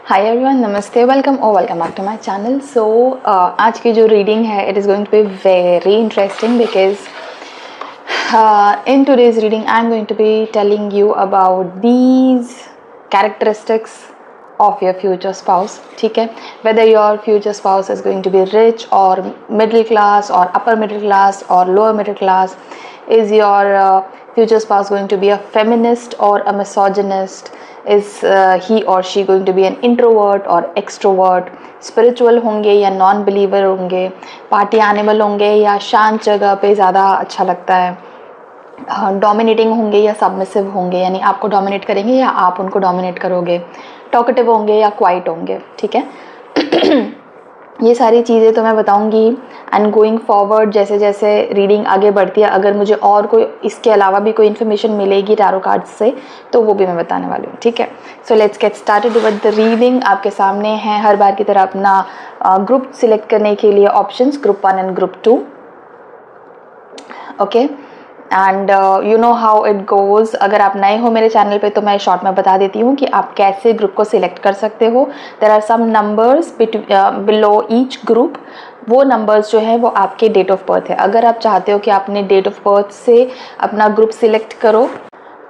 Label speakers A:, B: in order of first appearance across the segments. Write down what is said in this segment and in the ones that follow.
A: हाय everyone, नमस्ते, welcome back to my channel. So आज की जो रीडिंग है it is going to be very interesting because in today's reading I'm going to be telling you about these characteristics of your future spouse. ठीक है, whether your future spouse is going to be rich or middle class or upper middle class or lower middle class, is your future spouse going to be a feminist or a misogynist, is he or she going to be an introvert or extrovert, spiritual होंगे या non believer होंगे, party animal होंगे या शांत जगह पे ज़्यादा अच्छा लगता है, डोमिनेटिंग होंगे या सबमिसिव होंगे, यानी आपको डोमिनेट करेंगे या आप उनको डोमिनेट करोगे, टॉकेटिव होंगे या क्वाइट होंगे। ठीक है ये सारी चीज़ें तो मैं बताऊंगी एंड गोइंग फॉरवर्ड जैसे जैसे रीडिंग आगे बढ़ती है, अगर मुझे और कोई इसके अलावा भी कोई इन्फॉर्मेशन मिलेगी टैरो कार्ड्स से तो वो भी मैं बताने वाली हूँ। ठीक है, so let's get started with the reading. आपके सामने है हर बार की तरह अपना ग्रुप सिलेक्ट करने के लिए options, group 1 and group 2। Okay, and you know how it goes. अगर आप नए हो मेरे चैनल पे तो मैं शॉर्ट में बता देती हूँ कि आप कैसे ग्रुप को सिलेक्ट कर सकते हो। There are some numbers below each group. वो नंबर्स जो है वो आपके डेट ऑफ बर्थ है। अगर आप चाहते हो कि आपने डेट ऑफ बर्थ से अपना ग्रुप सिलेक्ट करो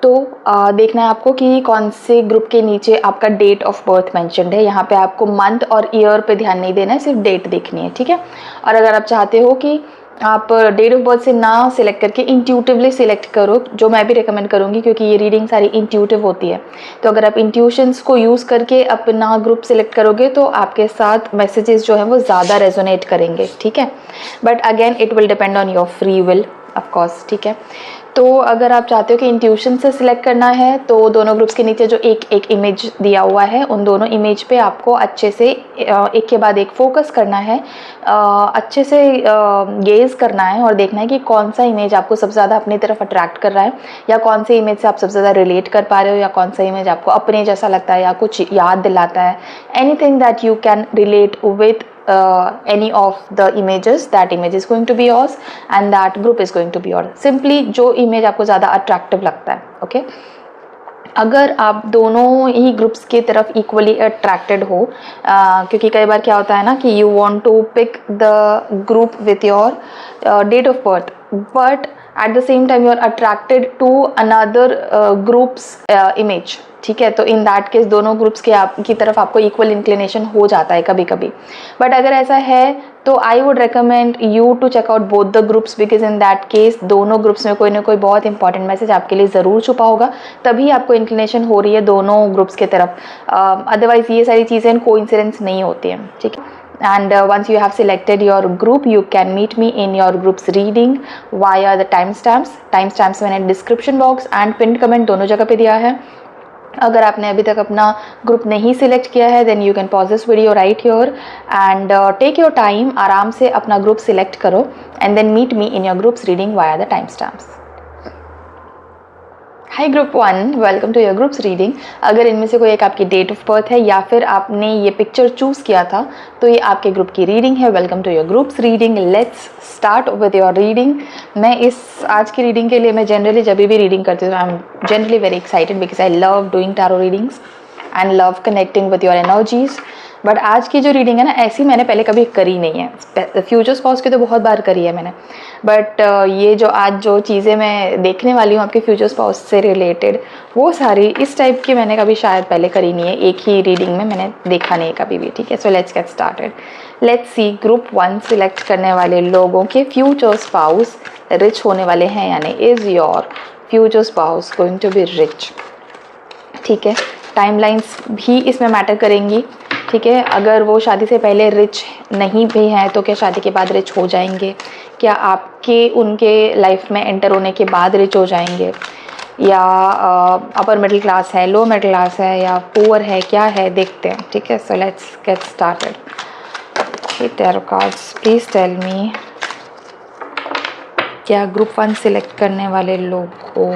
A: तो देखना है आपको कि कौन से ग्रुप के नीचे आपका डेट ऑफ बर्थ मेंशन्ड है। यहाँ पे आपको मंथ और ईयर पे ध्यान नहीं देना है, सिर्फ डेट देखनी है। ठीक है, और अगर आप चाहते हो कि आप डेट ऑफ बर्थ से ना सिलेक्ट करके इंट्यूटिवली सिलेक्ट करो, जो मैं भी रिकमेंड करूँगी क्योंकि ये रीडिंग सारी इंट्यूटिव होती है, तो अगर आप इंट्यूशंस को यूज़ करके अपना ग्रुप सिलेक्ट करोगे तो आपके साथ मैसेजेस जो हैं वो ज़्यादा रेजोनेट करेंगे। ठीक है, but again it will depend on your free will of course. ठीक है, तो अगर आप चाहते हो कि इंट्यूशन से सिलेक्ट करना है तो दोनों ग्रुप्स के नीचे जो एक एक इमेज दिया हुआ है उन दोनों इमेज पे आपको अच्छे से एक के बाद एक फोकस करना है, अच्छे से गेज करना है और देखना है कि कौन सा इमेज आपको सबसे ज़्यादा अपनी तरफ अट्रैक्ट कर रहा है, या कौन से इमेज से आप सबसे ज़्यादा रिलेट कर पा रहे हो, या कौन सा इमेज आपको अपने जैसा लगता है या कुछ याद दिलाता है। Anything that you can relate with any of the images, that image is going to be yours and that group is going to be yours. Simply जो image आपको ज़्यादा attractive लगता है। ओके, अगर आप दोनों ही ग्रुप्स की तरफ इक्वली अट्रैक्टेड हो, क्योंकि कई बार क्या होता है ना कि you want to pick the group with your date of birth but at the same time you are attracted to another group's image. ठीक है, तो इन दैट केस दोनों ग्रुप्स की तरफ आपको इक्वल इंक्लिनेशन हो जाता है कभी कभी। बट अगर ऐसा है तो I would recommend you to check out both the groups because in that case दोनों ग्रुप्स में कोई ना कोई बहुत इंपॉर्टेंट मैसेज आपके लिए ज़रूर छुपा होगा, तभी आपको इंक्लिनेशन हो रही है दोनों ग्रुप्स की तरफ। अदरवाइज ये सारी चीज़ें कोइंसिडेंस नहीं होती हैं। ठीक है, and once you have selected your group you can meet me in your group's reading via the timestamps मैंने description box and pinned comment दोनों जगह पे दिया है। अगर आपने अभी तक अपना ग्रुप नहीं सिलेक्ट किया है then you can pause this video right here and take your time, आराम से अपना ग्रुप सिलेक्ट करो and then meet me in your groups reading via the time stamps. Hi group 1, welcome to your groups reading. अगर इनमें से कोई एक आपकी डेट ऑफ बर्थ है या फिर आपने ये पिक्चर चूज़ किया था तो ये आपके ग्रुप की रीडिंग है। Welcome to your groups reading, let's start with your reading. मैं इस आज की रीडिंग के लिए मैं जनरली जब भी रीडिंग करती हूँ I am generally very excited because I love doing tarot readings and love connecting with your energies. But आज की जो रीडिंग है ना ऐसी मैंने पहले कभी करी नहीं है। फ्यूचर स्पाउस की तो बहुत बार करी है मैंने, बट ये जो आज जो चीज़ें मैं देखने वाली हूँ आपके फ्यूचर स्पाउस से रिलेटेड वो सारी इस टाइप की मैंने कभी शायद पहले करी नहीं है, एक ही रीडिंग में मैंने देखा नहीं है कभी भी। ठीक है, so let's get started. Let's see group 1 select करने वाले लोगों के फ्यूचर स्पाउस रिच होने वाले हैं यानी is your future spouse going to be rich. ठीक है, टाइमलाइंस भी इसमें मैटर करेंगी। ठीक है, अगर वो शादी से पहले रिच नहीं भी हैं तो क्या शादी के बाद रिच हो जाएंगे, क्या आपके उनके लाइफ में एंटर होने के बाद रिच हो जाएंगे, या अपर मिडिल क्लास है, लो मिडिल क्लास है या पुअर है, क्या है देखते हैं। ठीक है, so let's get started. Tarot cards please tell me क्या ग्रुप 1 सिलेक्ट करने वाले लोगों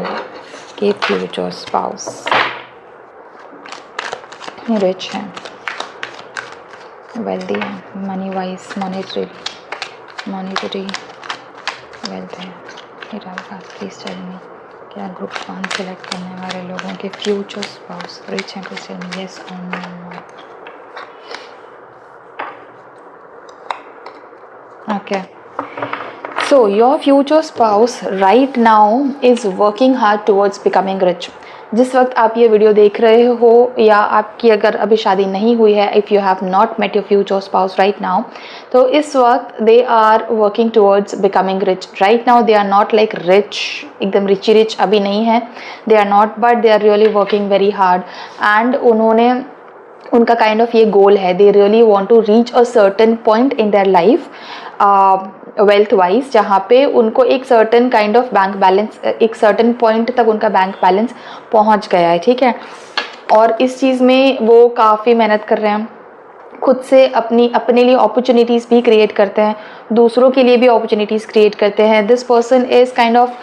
A: के फ्यूचर स्पाउस रिच हैं, वेल्दी है, मनी वाइज मॉनिटरी वेल्थ है। प्लीज टेल मी क्या ग्रुप 1 सिलेक्ट करने वाले लोगों के फ्यूचर स्पाउस रिच हैं? प्लीज टेल मी यस और नो। ठीक है। So your future spouse right now is working hard towards becoming rich. जिस वक्त आप ये वीडियो देख रहे हो या आपकी अगर अभी शादी नहीं हुई है, if you have not met your future spouse right now, तो इस वक्त they are working towards becoming rich. Right now they are not like rich, एकदम रिची रिच अभी नहीं है, they are not, but they are really working very hard. And उनका kind of ये goal है, they really want to reach a certain point in their life wealth wise, जहाँ पे उनको एक certain kind of bank balance, एक certain point तक उनका बैंक बैलेंस पहुँच गया है, ठीक है। और इस चीज़ में वो काफ़ी मेहनत कर रहे हैं, खुद से अपने लिए अपॉर्चुनिटीज़ भी क्रिएट करते हैं, दूसरों के लिए भी अपॉर्चुनिटीज़ क्रिएट करते हैं। This person is kind of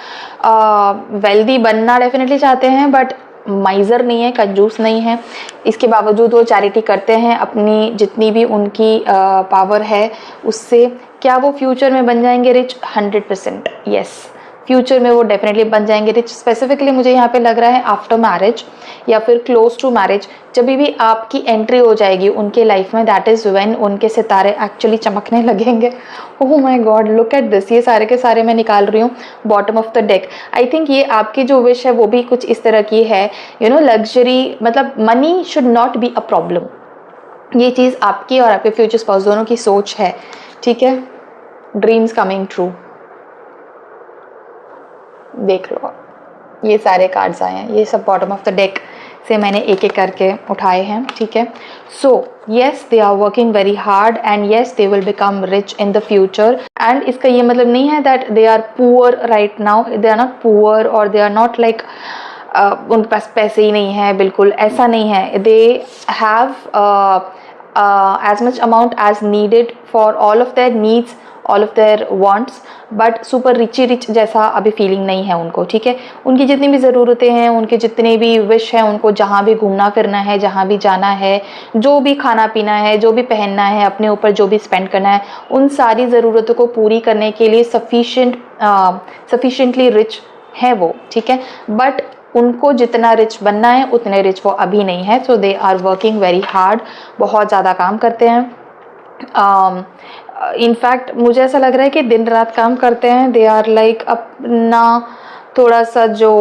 A: wealthy बनना डेफिनेटली चाहते हैं, बट माइज़र नहीं है, कंजूस नहीं है। इसके बावजूद वो चैरिटी करते हैं अपनी जितनी भी उनकी पावर है उससे। क्या वो फ्यूचर में बन जाएंगे रिच? 100% येस, फ्यूचर में वो डेफिनेटली बन जाएंगे रिच। स्पेसिफिकली मुझे यहाँ पे लग रहा है आफ्टर मैरिज या फिर क्लोज टू मैरिज, जब भी आपकी एंट्री हो जाएगी उनके लाइफ में, दैट इज़ व्हेन उनके सितारे एक्चुअली चमकने लगेंगे। Oh my God, look at this, ये सारे के सारे मैं निकाल रही हूँ bottom of the deck. I think ये आपकी जो विश है वो भी कुछ इस तरह की है, यू नो, लग्जरी, मतलब money should not be a problem. ये चीज़ आपकी और आपके फ्यूचर स्पाउस दोनों की सोच है, ठीक है। ड्रीम्स कमिंग ट्रू, देख लो, ये सारे कार्ड्स आए हैं, ये सब बॉटम ऑफ द डेक से मैंने एक एक करके उठाए हैं, ठीक है। So yes, they are working very hard and yes they will become rich in the future. And इसका ये मतलब नहीं है that they are poor right now, they are not poor और दे आर नॉट लाइक उनके पास पैसे ही नहीं है, बिल्कुल ऐसा नहीं है। They have as much amount as needed for all of their needs, all of their wants, but super richie rich जैसा अभी फीलिंग नहीं है उनको, ठीक है। उनकी जितनी भी ज़रूरतें हैं, उनके जितने भी विश हैं, उनको जहाँ भी घूमना फिरना है, जहाँ भी जाना है, जो भी खाना पीना है, जो भी पहनना है, अपने ऊपर जो भी स्पेंड करना है, उन सारी ज़रूरतों को पूरी करने के लिए सफिशिएंटली रिच है वो, ठीक है। बट उनको जितना रिच बनना है उतने रिच वो अभी नहीं है। So they are working very hard, बहुत ज़्यादा काम करते हैं। इनफैक्ट मुझे ऐसा लग रहा है कि दिन रात काम करते हैं। दे आर लाइक अपना थोड़ा सा जो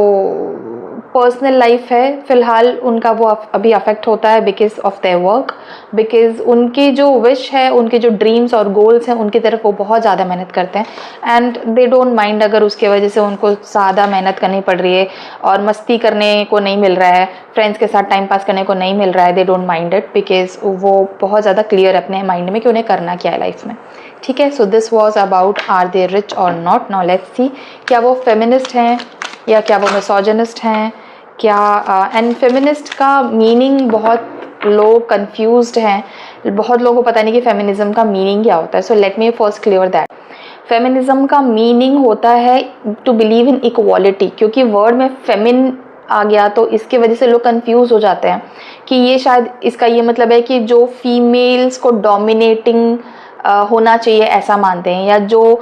A: पर्सनल लाइफ है फ़िलहाल उनका वो अभी अफेक्ट होता है because of their work, because उनकी जो विश है, उनके जो ड्रीम्स और गोल्स हैं, उनकी तरफ वो बहुत ज़्यादा मेहनत करते हैं। एंड दे डोंट माइंड अगर उसके वजह से उनको ज़्यादा मेहनत करनी पड़ रही है और मस्ती करने को नहीं मिल रहा है, फ्रेंड्स के साथ टाइम पास करने को नहीं मिल रहा है, they don't mind it, because वो बहुत ज़्यादा क्लियर अपने माइंड में कि उन्हें करना क्या है लाइफ में, ठीक है। So this was about are they rich और नॉट। नाउ लेट्स सी, क्या वो फेमिनिस्ट हैं या क्या वो मिसोजिनिस्ट हैं, क्या एंड फेमिनिस्ट का मीनिंग बहुत लोग कंफ्यूज्ड हैं, बहुत लोगों को पता नहीं कि फेमिनिज्म का मीनिंग क्या होता है। So let me first clear that. Feminism का मीनिंग होता है टू बिलीव इन इक्वालिटी, क्योंकि वर्ड में फेमिन आ गया तो इसके वजह से लोग कंफ्यूज हो जाते हैं कि ये शायद इसका ये मतलब है कि जो फीमेल्स को डोमिनेटिंग होना चाहिए ऐसा मानते हैं, या जो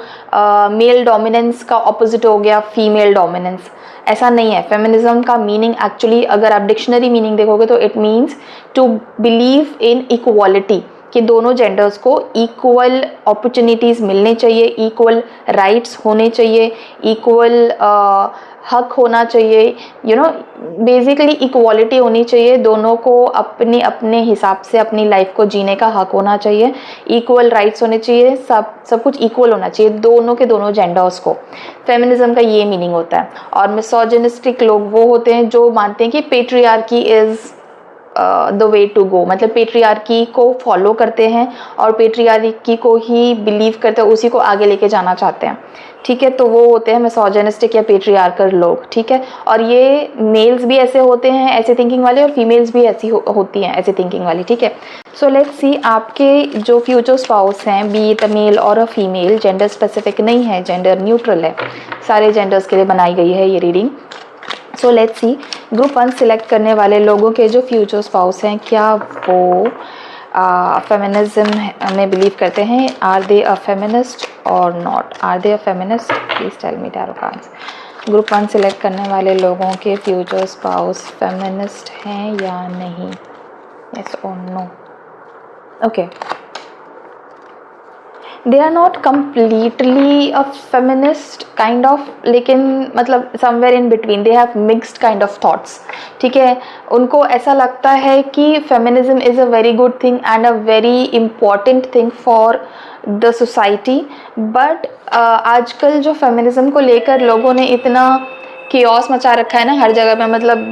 A: मेल डोमिनेंस का ऑपोजिट हो गया फीमेल डोमिनेंस, ऐसा नहीं है। फेमिनिज्म का मीनिंग एक्चुअली अगर आप डिक्शनरी मीनिंग देखोगे तो it means to believe in equality, कि दोनों जेंडर्स को इक्वल अपॉर्चुनिटीज़ मिलने चाहिए, इक्वल राइट्स होने चाहिए, इक्वल हक होना चाहिए, यू नो, बेसिकली इक्वालिटी होनी चाहिए। दोनों को अपने अपने हिसाब से अपनी लाइफ को जीने का हक होना चाहिए, इक्वल राइट्स होने चाहिए, सब कुछ इक्वल होना चाहिए दोनों के दोनों जेंडर्स को। फेमिनिज्म का ये मीनिंग होता है। और मिसोजिनिस्टिक लोग वो होते हैं जो मानते हैं कि patriarchy is the way to go, मतलब पेट्रियार्की को फॉलो करते हैं और पेट्रियार्की को ही बिलीव करते हैं, उसी को आगे लेके जाना चाहते हैं, ठीक है। तो वो होते हैं मिसोजिनिस्टिक या पेट्रियार्कल लोग, ठीक है। और ये मेल्स भी ऐसे होते हैं, ऐसे थिंकिंग वाले, और फीमेल्स भी ऐसी होती हैं ऐसे थिंकिंग वाली, ठीक है। सो लेट्स सी, आपके जो फ्यूचर स्पाउस हैं, बी इट अ मेल और अ फीमेल, जेंडर स्पेसिफिक नहीं है, जेंडर न्यूट्रल है, सारे जेंडर्स के लिए बनाई गई है ये reading. So let's see, group 1 select करने वाले लोगों के जो फ्यूचर स्पाउस हैं, क्या वो फेमिनिज्म में बिलीव करते हैं? आर दे अ फेमिनिस्ट और not? Are they a feminist? Please tell me tarot cards. Group 1 select करने वाले लोगों के फ्यूचर स्पाउस फेमिनिस्ट हैं या नहीं? यस और no? Okay, they are not completely a feminist kind of, लेकिन मतलब somewhere in between, they have mixed kind of thoughts, ठीक है। उनको ऐसा लगता है कि feminism is a very good thing and a very important thing for the society, but आजकल जो फेमिनिज्म को लेकर लोगों ने इतना केओस मचा रखा है ना हर जगह पे, मतलब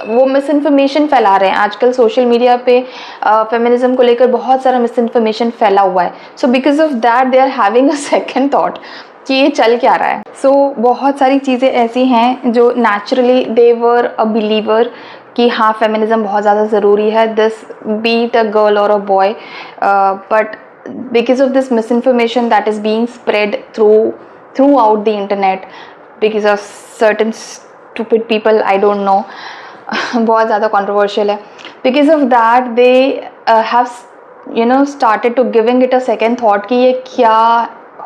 A: वो मिस इन्फॉर्मेशन फैला रहे हैं आजकल सोशल मीडिया पे। फेमिनिज्म को लेकर बहुत सारा मिस इन्फॉर्मेशन फैला हुआ है, so because of that they are having a second thought कि ये चल क्या रहा है। सो बहुत सारी चीज़ें ऐसी हैं जो naturally they were a believer कि हाँ फेमिनिज्म बहुत ज़्यादा ज़रूरी है, दिस बीट अ गर्ल और a boy, but because of this misinformation that is being spread throughout the internet because of certain stupid people, I don't know, बहुत ज़्यादा controversial है, because of that they have started to giving it a second thought कि ये क्या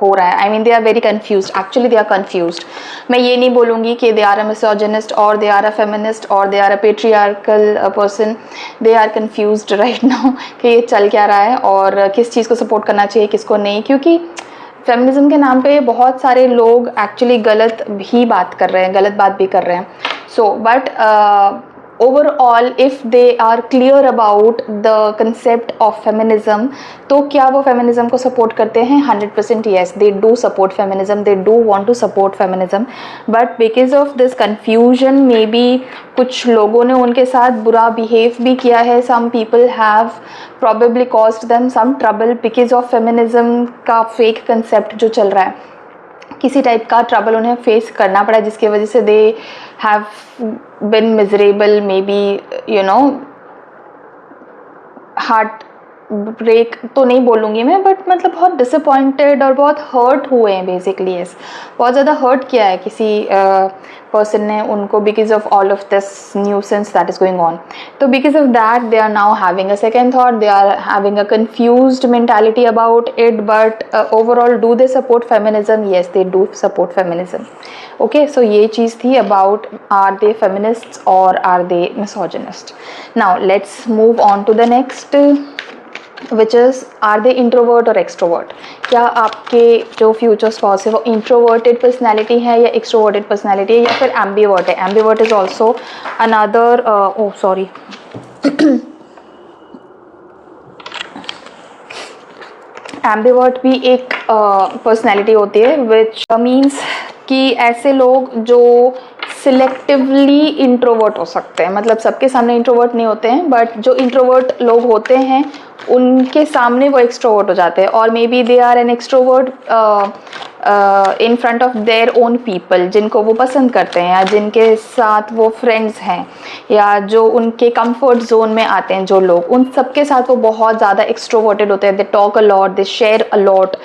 A: हो रहा है। I mean they are very confused, actually they are confused। मैं ये नहीं बोलूँगी कि they are a misogynist or they are a feminist or they are a patriarchal person, they are confused right now कि ये चल क्या रहा है और किस चीज़ को सपोर्ट करना चाहिए किसको नहीं, क्योंकि फेमिनिज्म के नाम पे बहुत सारे लोग एक्चुअली गलत भी बात कर रहे हैं, गलत बात भी कर रहे हैं। So but overall if they are clear about the concept of feminism, तो क्या वो फेमिनिज्म को सपोर्ट करते हैं? 100% yes, they do support feminism, they do want to support feminism, but because of this confusion maybe कुछ लोगों ने उनके साथ बुरा बिहेव भी किया है। Some people have probably caused them some trouble because of feminism का फेक कंसेप्ट जो चल रहा है, किसी टाइप का ट्रबल उन्हें फेस करना पड़ा जिसकी वजह से they have been miserable, maybe heartbreak तो नहीं बोलूँगी मैं, बट मतलब बहुत डिसअपॉइंटेड और बहुत हर्ट हुए हैं बेसिकली। यस, बहुत ज़्यादा हर्ट किया है किसी पर्सन ने उनको because of all of this nuisance that is going on. So because of that they are now having a second thought, they are having a confused mentality about it, but overall do they support feminism? Yes, they do support feminism. Okay, so ये चीज़ थी about are they feminists और are they misogynist. Now let's move on to the next, which is are they introvert और extrovert. क्या आपके जो future spouse है वो इंट्रोवर्टेड पर्सनैलिटी है या एक्सट्रोवर्टेड पर्सनैलिटी है या फिर एम्बीवर्ट है? Ambivert is also another, oh sorry, ambivert भी एक पर्सनैलिटी होती है, विच मीन्स कि ऐसे लोग जो सिलेक्टिवली इंट्रोवर्ट हो सकते हैं, मतलब सबके सामने इंट्रोवर्ट नहीं होते हैं, बट जो इंट्रोवर्ट लोग होते हैं उनके सामने वो एक्सट्रोवर्ट हो जाते हैं, और maybe they are an extrovert in front of their own people, जिनको वो पसंद करते हैं या जिनके साथ वो फ्रेंड्स हैं या जो उनके कंफर्ट जोन में आते हैं जो लोग, उन सबके साथ वो बहुत ज़्यादा एक्सट्रोवर्टेड होते हैं। They talk a lot, they share a lot,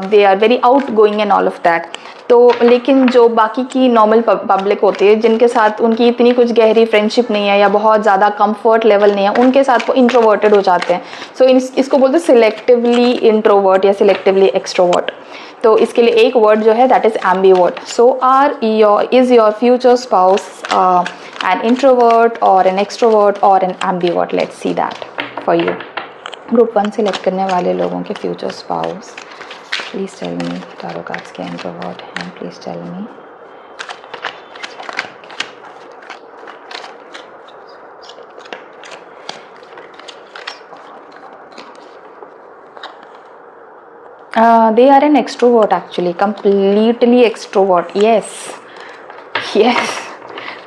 A: they are very outgoing and all of that. तो लेकिन जो बाकी की नॉर्मल पब्लिक होती है जिनके साथ उनकी इतनी कुछ गहरी फ्रेंडशिप नहीं है या बहुत ज़्यादा कंफर्ट लेवल नहीं है, उनके साथ वो इंट्रोवर्टेड हो जाते हैं। सो इसको बोलते हैं सिलेक्टिवली इंट्रोवर्ट या सिलेक्टिवली एक्सट्रोवर्ट। तो इसके लिए एक वर्ड जो है that is ambivert. So is your future spouse an introvert और एन एक्सट्रोवर्ट और an ambivert? Let's see that for you. Group 1 select करने वाले लोगों के future spouse, please tell me tarot cards क्या इंट्रोवर्ट हैं, please tell me. They are an extrovert actually, completely extrovert. Yes,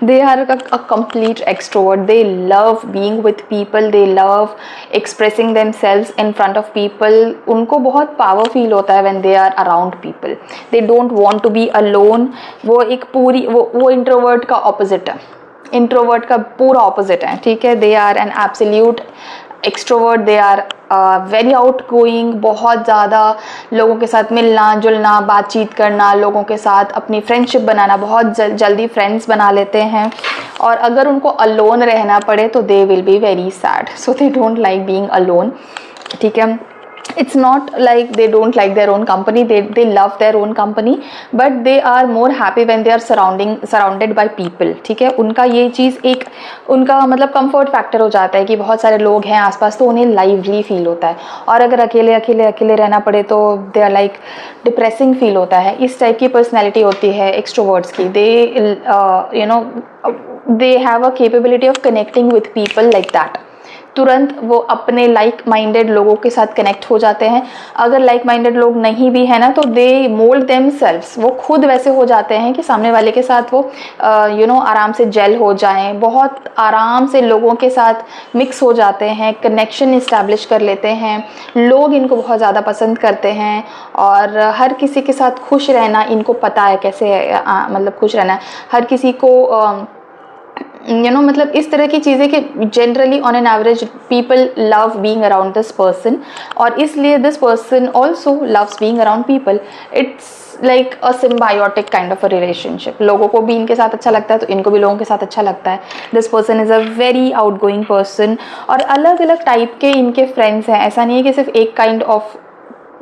A: they are a complete extrovert. They love being with people, they love expressing themselves in front of people. उनको बहुत power feel होता है when they are around people. They don't want to be alone. वो एक पूरी वो introvert का opposite है, introvert का पूरा opposite है, ठीक है। They are an absolute extrovert, they are very outgoing, बहुत ज़्यादा लोगों के साथ मिलना जुलना, बातचीत करना, लोगों के साथ अपनी फ्रेंडशिप बनाना, बहुत जल्दी फ्रेंड्स बना लेते हैं, और अगर उनको अलोन रहना पड़े तो they will be very sad, so they don't like being alone, ठीक है। it's not like they don't like their own company, they love their own company, but they are more happy when they are surrounded by people. ठीक है, उनका ये चीज़ एक उनका मतलब comfort factor हो जाता है कि बहुत सारे लोग हैं आसपास, तो उन्हें लाइवली फील होता है. और अगर अकेले अकेले अकेले रहना पड़े तो they are like depressing feel होता है. इस टाइप की पर्सनैलिटी होती है एक्सट्रोवर्ट्स की. They you know they have a capability of connecting with people like that. तुरंत वो अपने लाइक माइंडेड लोगों के साथ कनेक्ट हो जाते हैं. अगर लाइक माइंडेड लोग नहीं भी है ना, तो दे मोल्ड देमसेल्व्स, वो खुद वैसे हो जाते हैं कि सामने वाले के साथ वो आराम से जेल हो जाएं, बहुत आराम से लोगों के साथ मिक्स हो जाते हैं, कनेक्शन इस्टेब्लिश कर लेते हैं. लोग इनको बहुत ज़्यादा पसंद करते हैं और हर किसी के साथ खुश रहना इनको पता है कैसे मतलब खुश रहना है. हर किसी को मतलब इस तरह की चीज़ें कि generally on an average people love being around this person, और इसलिए this person also loves being around people. It's like a symbiotic kind of a relationship. लोगों को भी इनके साथ अच्छा लगता है तो इनको भी लोगों के साथ अच्छा लगता है. This person is a very out going person. और अलग अलग टाइप के इनके फ्रेंड्स हैं. ऐसा नहीं है कि सिर्फ एक काइंड ऑफ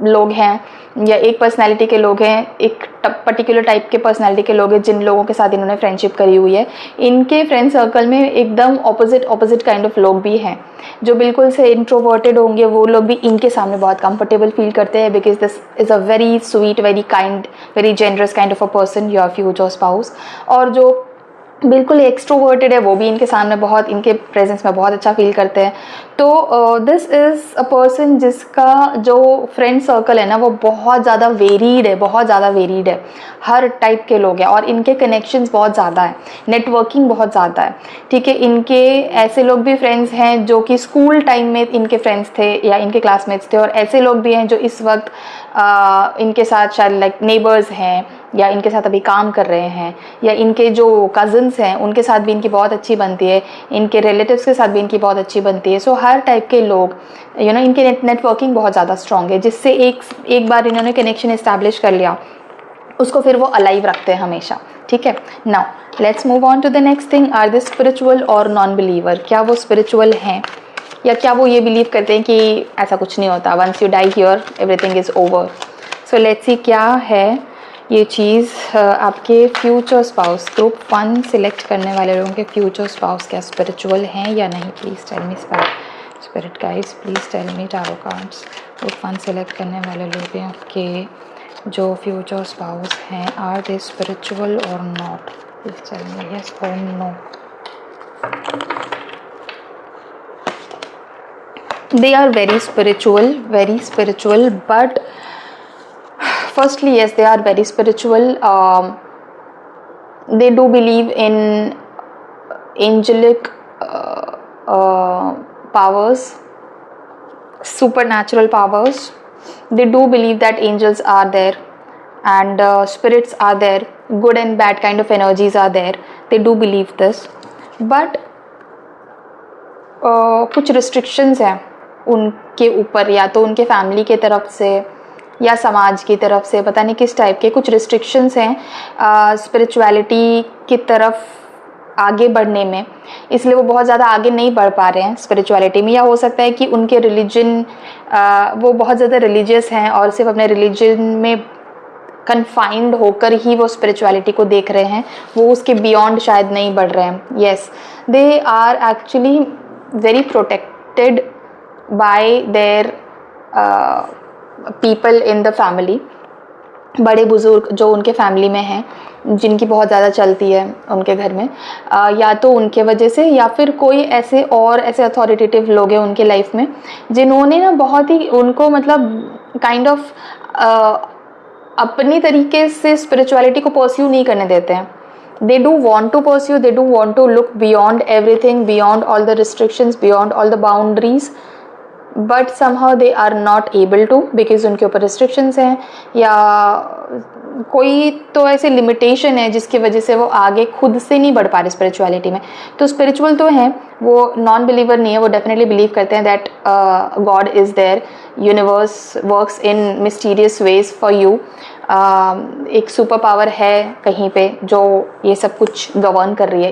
A: लोग हैं या एक पर्सनैलिटी के लोग हैं, एक पर्टिकुलर टाइप के पर्सनैलिटी के लोग हैं जिन लोगों के साथ इन्होंने फ्रेंडशिप करी हुई है. इनके फ्रेंड सर्कल में एकदम ऑपोजिट काइंड ऑफ लोग भी हैं. जो बिल्कुल से इंट्रोवर्टेड होंगे वो लोग भी इनके सामने बहुत कंफर्टेबल फील करते हैं, because this is a very sweet, very kind, very generous kind of a person, your future spouse. और जो बिल्कुल एक्सट्रोवर्टेड है वो भी इनके सामने बहुत, इनके प्रेजेंस में बहुत अच्छा फील करते हैं. तो दिस इज़ अ पर्सन जिसका जो फ्रेंड सर्कल है ना वो बहुत ज़्यादा वेरीड है, बहुत ज़्यादा वेरीड है. हर टाइप के लोग हैं और इनके कनेक्शंस बहुत ज़्यादा है, नेटवर्किंग बहुत ज़्यादा है. ठीक है, इनके ऐसे लोग भी फ्रेंड्स हैं जो कि स्कूल टाइम में इनके फ्रेंड्स थे या इनके क्लासमेट्स थे, और ऐसे लोग भी हैं जो इस वक्त इनके साथ शायद लाइक नेबर्स हैं या इनके साथ अभी काम कर रहे हैं, या इनके जो कज़न्स हैं उनके साथ भी इनकी बहुत अच्छी बनती है, इनके रिलेटिव्स के साथ भी इनकी बहुत अच्छी बनती है. सो हर टाइप के लोग इनके नेटवर्किंग बहुत ज़्यादा स्ट्रॉन्ग है, जिससे एक बार इन्होंने कनेक्शन इस्टेब्लिश कर लिया उसको फिर वो अलाइव रखते हैं हमेशा. ठीक है, now let's move on to the next thing. Are they spiritual और नॉन बिलीवर? क्या वो स्पिरिचुअल हैं या क्या वो ये बिलीव करते हैं कि ऐसा कुछ नहीं होता, once you die here everything is over? So let's see क्या है ये चीज़. आपके फ्यूचर स्पाउस, ग्रुप 1 सिलेक्ट करने वाले लोगों के फ्यूचर स्पाउस क्या स्पिरिचुअल हैं या नहीं? Please tell me spirit guides, please tell me tarot cards. Group 1 select करने वाले लोगों के जो फ्यूचर स्पाउस हैं, आर दे स्पिरिचुअल और not? Please tell me yes और no. They are very spiritual, but firstly, yes, they are very spiritual. They do believe in angelic powers, supernatural powers. They do believe that angels are there and spirits are there, good and bad kind of energies are there. They do believe this, but कुछ restrictions हैं उनके ऊपर, या तो उनके family के तरफ से या समाज की तरफ से, पता नहीं किस टाइप के कुछ रिस्ट्रिक्शंस हैं स्पिरिचुअलिटी की तरफ आगे बढ़ने में, इसलिए वो बहुत ज़्यादा आगे नहीं बढ़ पा रहे हैं स्पिरिचुअलिटी में. या हो सकता है कि उनके रिलीजन, वो बहुत ज़्यादा रिलीजियस हैं और सिर्फ अपने रिलीजन में कन्फाइंड होकर ही वो स्पिरिचुअलिटी को देख रहे हैं, वो उसके बियॉन्ड शायद नहीं बढ़ रहे हैं. Yes, they are actually very protected by their people in the family. बड़े बुजुर्ग जो उनके फैमिली में हैं, जिनकी बहुत ज़्यादा चलती है उनके घर में, या तो उनके वजह से या फिर कोई ऐसे अथॉरिटेटिव लोग हैं उनके लाइफ में जिन्होंने ना बहुत ही उनको मतलब काइंड ऑफ अपनी तरीके से स्पिरिचुअलिटी को परस्यू नहीं करने देते हैं. They do want to pursue, they do want to look beyond everything, beyond all the restrictions, beyond all the boundaries, but somehow they are not able to, because उनके ऊपर रिस्ट्रिक्शंस हैं या कोई तो ऐसे लिमिटेशन है जिसकी वजह से वो आगे खुद से नहीं बढ़ पा रहे स्पिरिचुअलिटी में. तो स्पिरिचुअल तो हैं, वो नॉन बिलीवर नहीं है, वो डेफिनेटली बिलीव करते हैं that God is there, universe works in mysterious ways for you. एक सुपर पावर है कहीं पे जो ये सब कुछ गवर्न कर रही है.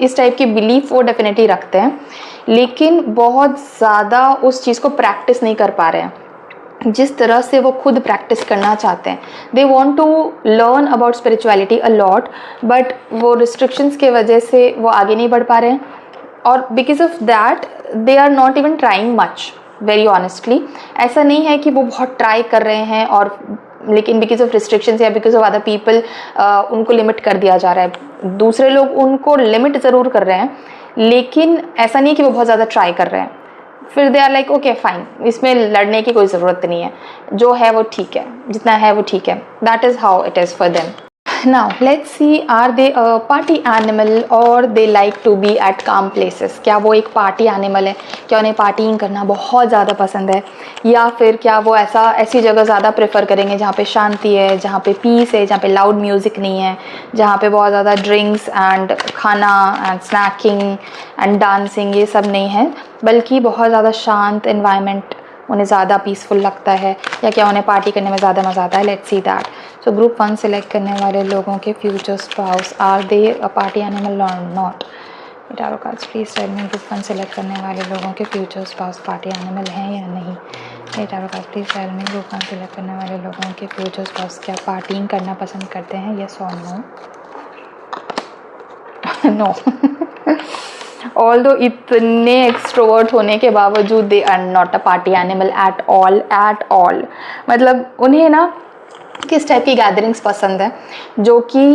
A: इस टाइप की बिलीफ वो डेफिनेटली रखते हैं, लेकिन बहुत ज़्यादा उस चीज़ को प्रैक्टिस नहीं कर पा रहे हैं. जिस तरह से वो खुद प्रैक्टिस करना चाहते हैं। They want to learn about spirituality a lot, but वो रिस्ट्रिक्शंस के वजह से वो आगे नहीं बढ़ पा रहे हैं, और because of that they are not even trying much, very honestly. ऐसा नहीं है कि वो बहुत ट्राई कर रहे हैं और लेकिन बिकॉज ऑफ रिस्ट्रिक्शंस या बिकॉज ऑफ अदर पीपल उनको लिमिट कर दिया जा रहा है। दूसरे लोग उनको लिमिट ज़रूर कर रहे हैं, लेकिन ऐसा नहीं है कि वो बहुत ज़्यादा ट्राई कर रहे हैं। फिर they are like okay fine, इसमें लड़ने की कोई ज़रूरत नहीं है, जो है वो ठीक है, जितना है वो ठीक है। That is how it is for them. Now let's see, are they a party animal or they like to be at calm places? क्या वो एक पार्टी एनिमल है, क्या उन्हें पार्टिंग करना बहुत ज़्यादा पसंद है, या फिर क्या वो ऐसी जगह ज़्यादा प्रेफर करेंगे जहाँ पे शांति है, जहाँ पे पीस है, जहाँ पे लाउड म्यूज़िक नहीं है, जहाँ पे बहुत ज़्यादा ड्रिंक्स एंड खाना एंड स्नैकिंग एंड डांसिंग ये सब नहीं है, बल्कि बहुत ज़्यादा शांत एनवायरनमेंट उन्हें ज़्यादा पीसफुल लगता है, या क्या उन्हें पार्टी करने में ज़्यादा मज़ा आता है? Let's see that. So group 1 select करने वाले लोगों के future spouse, are they a party animal और not? Tarot cards please tell me, group 1 select करने वाले लोगों के फ्यूचर स्पाउस पार्टी एनिमल हैं या नहीं? Tarot cards please tell me, group 1 select करने वाले लोगों के फ्यूचर स्पाउस क्या पार्टिंग करना पसंद करते हैं, यस और नो? नो। ऑल्दो इतने एक्सट्रोवर्ट होने के बावजूद they are not a party animal at all. मतलब उन्हें ना किस टाइप की गैदरिंग्स पसंद है, जो कि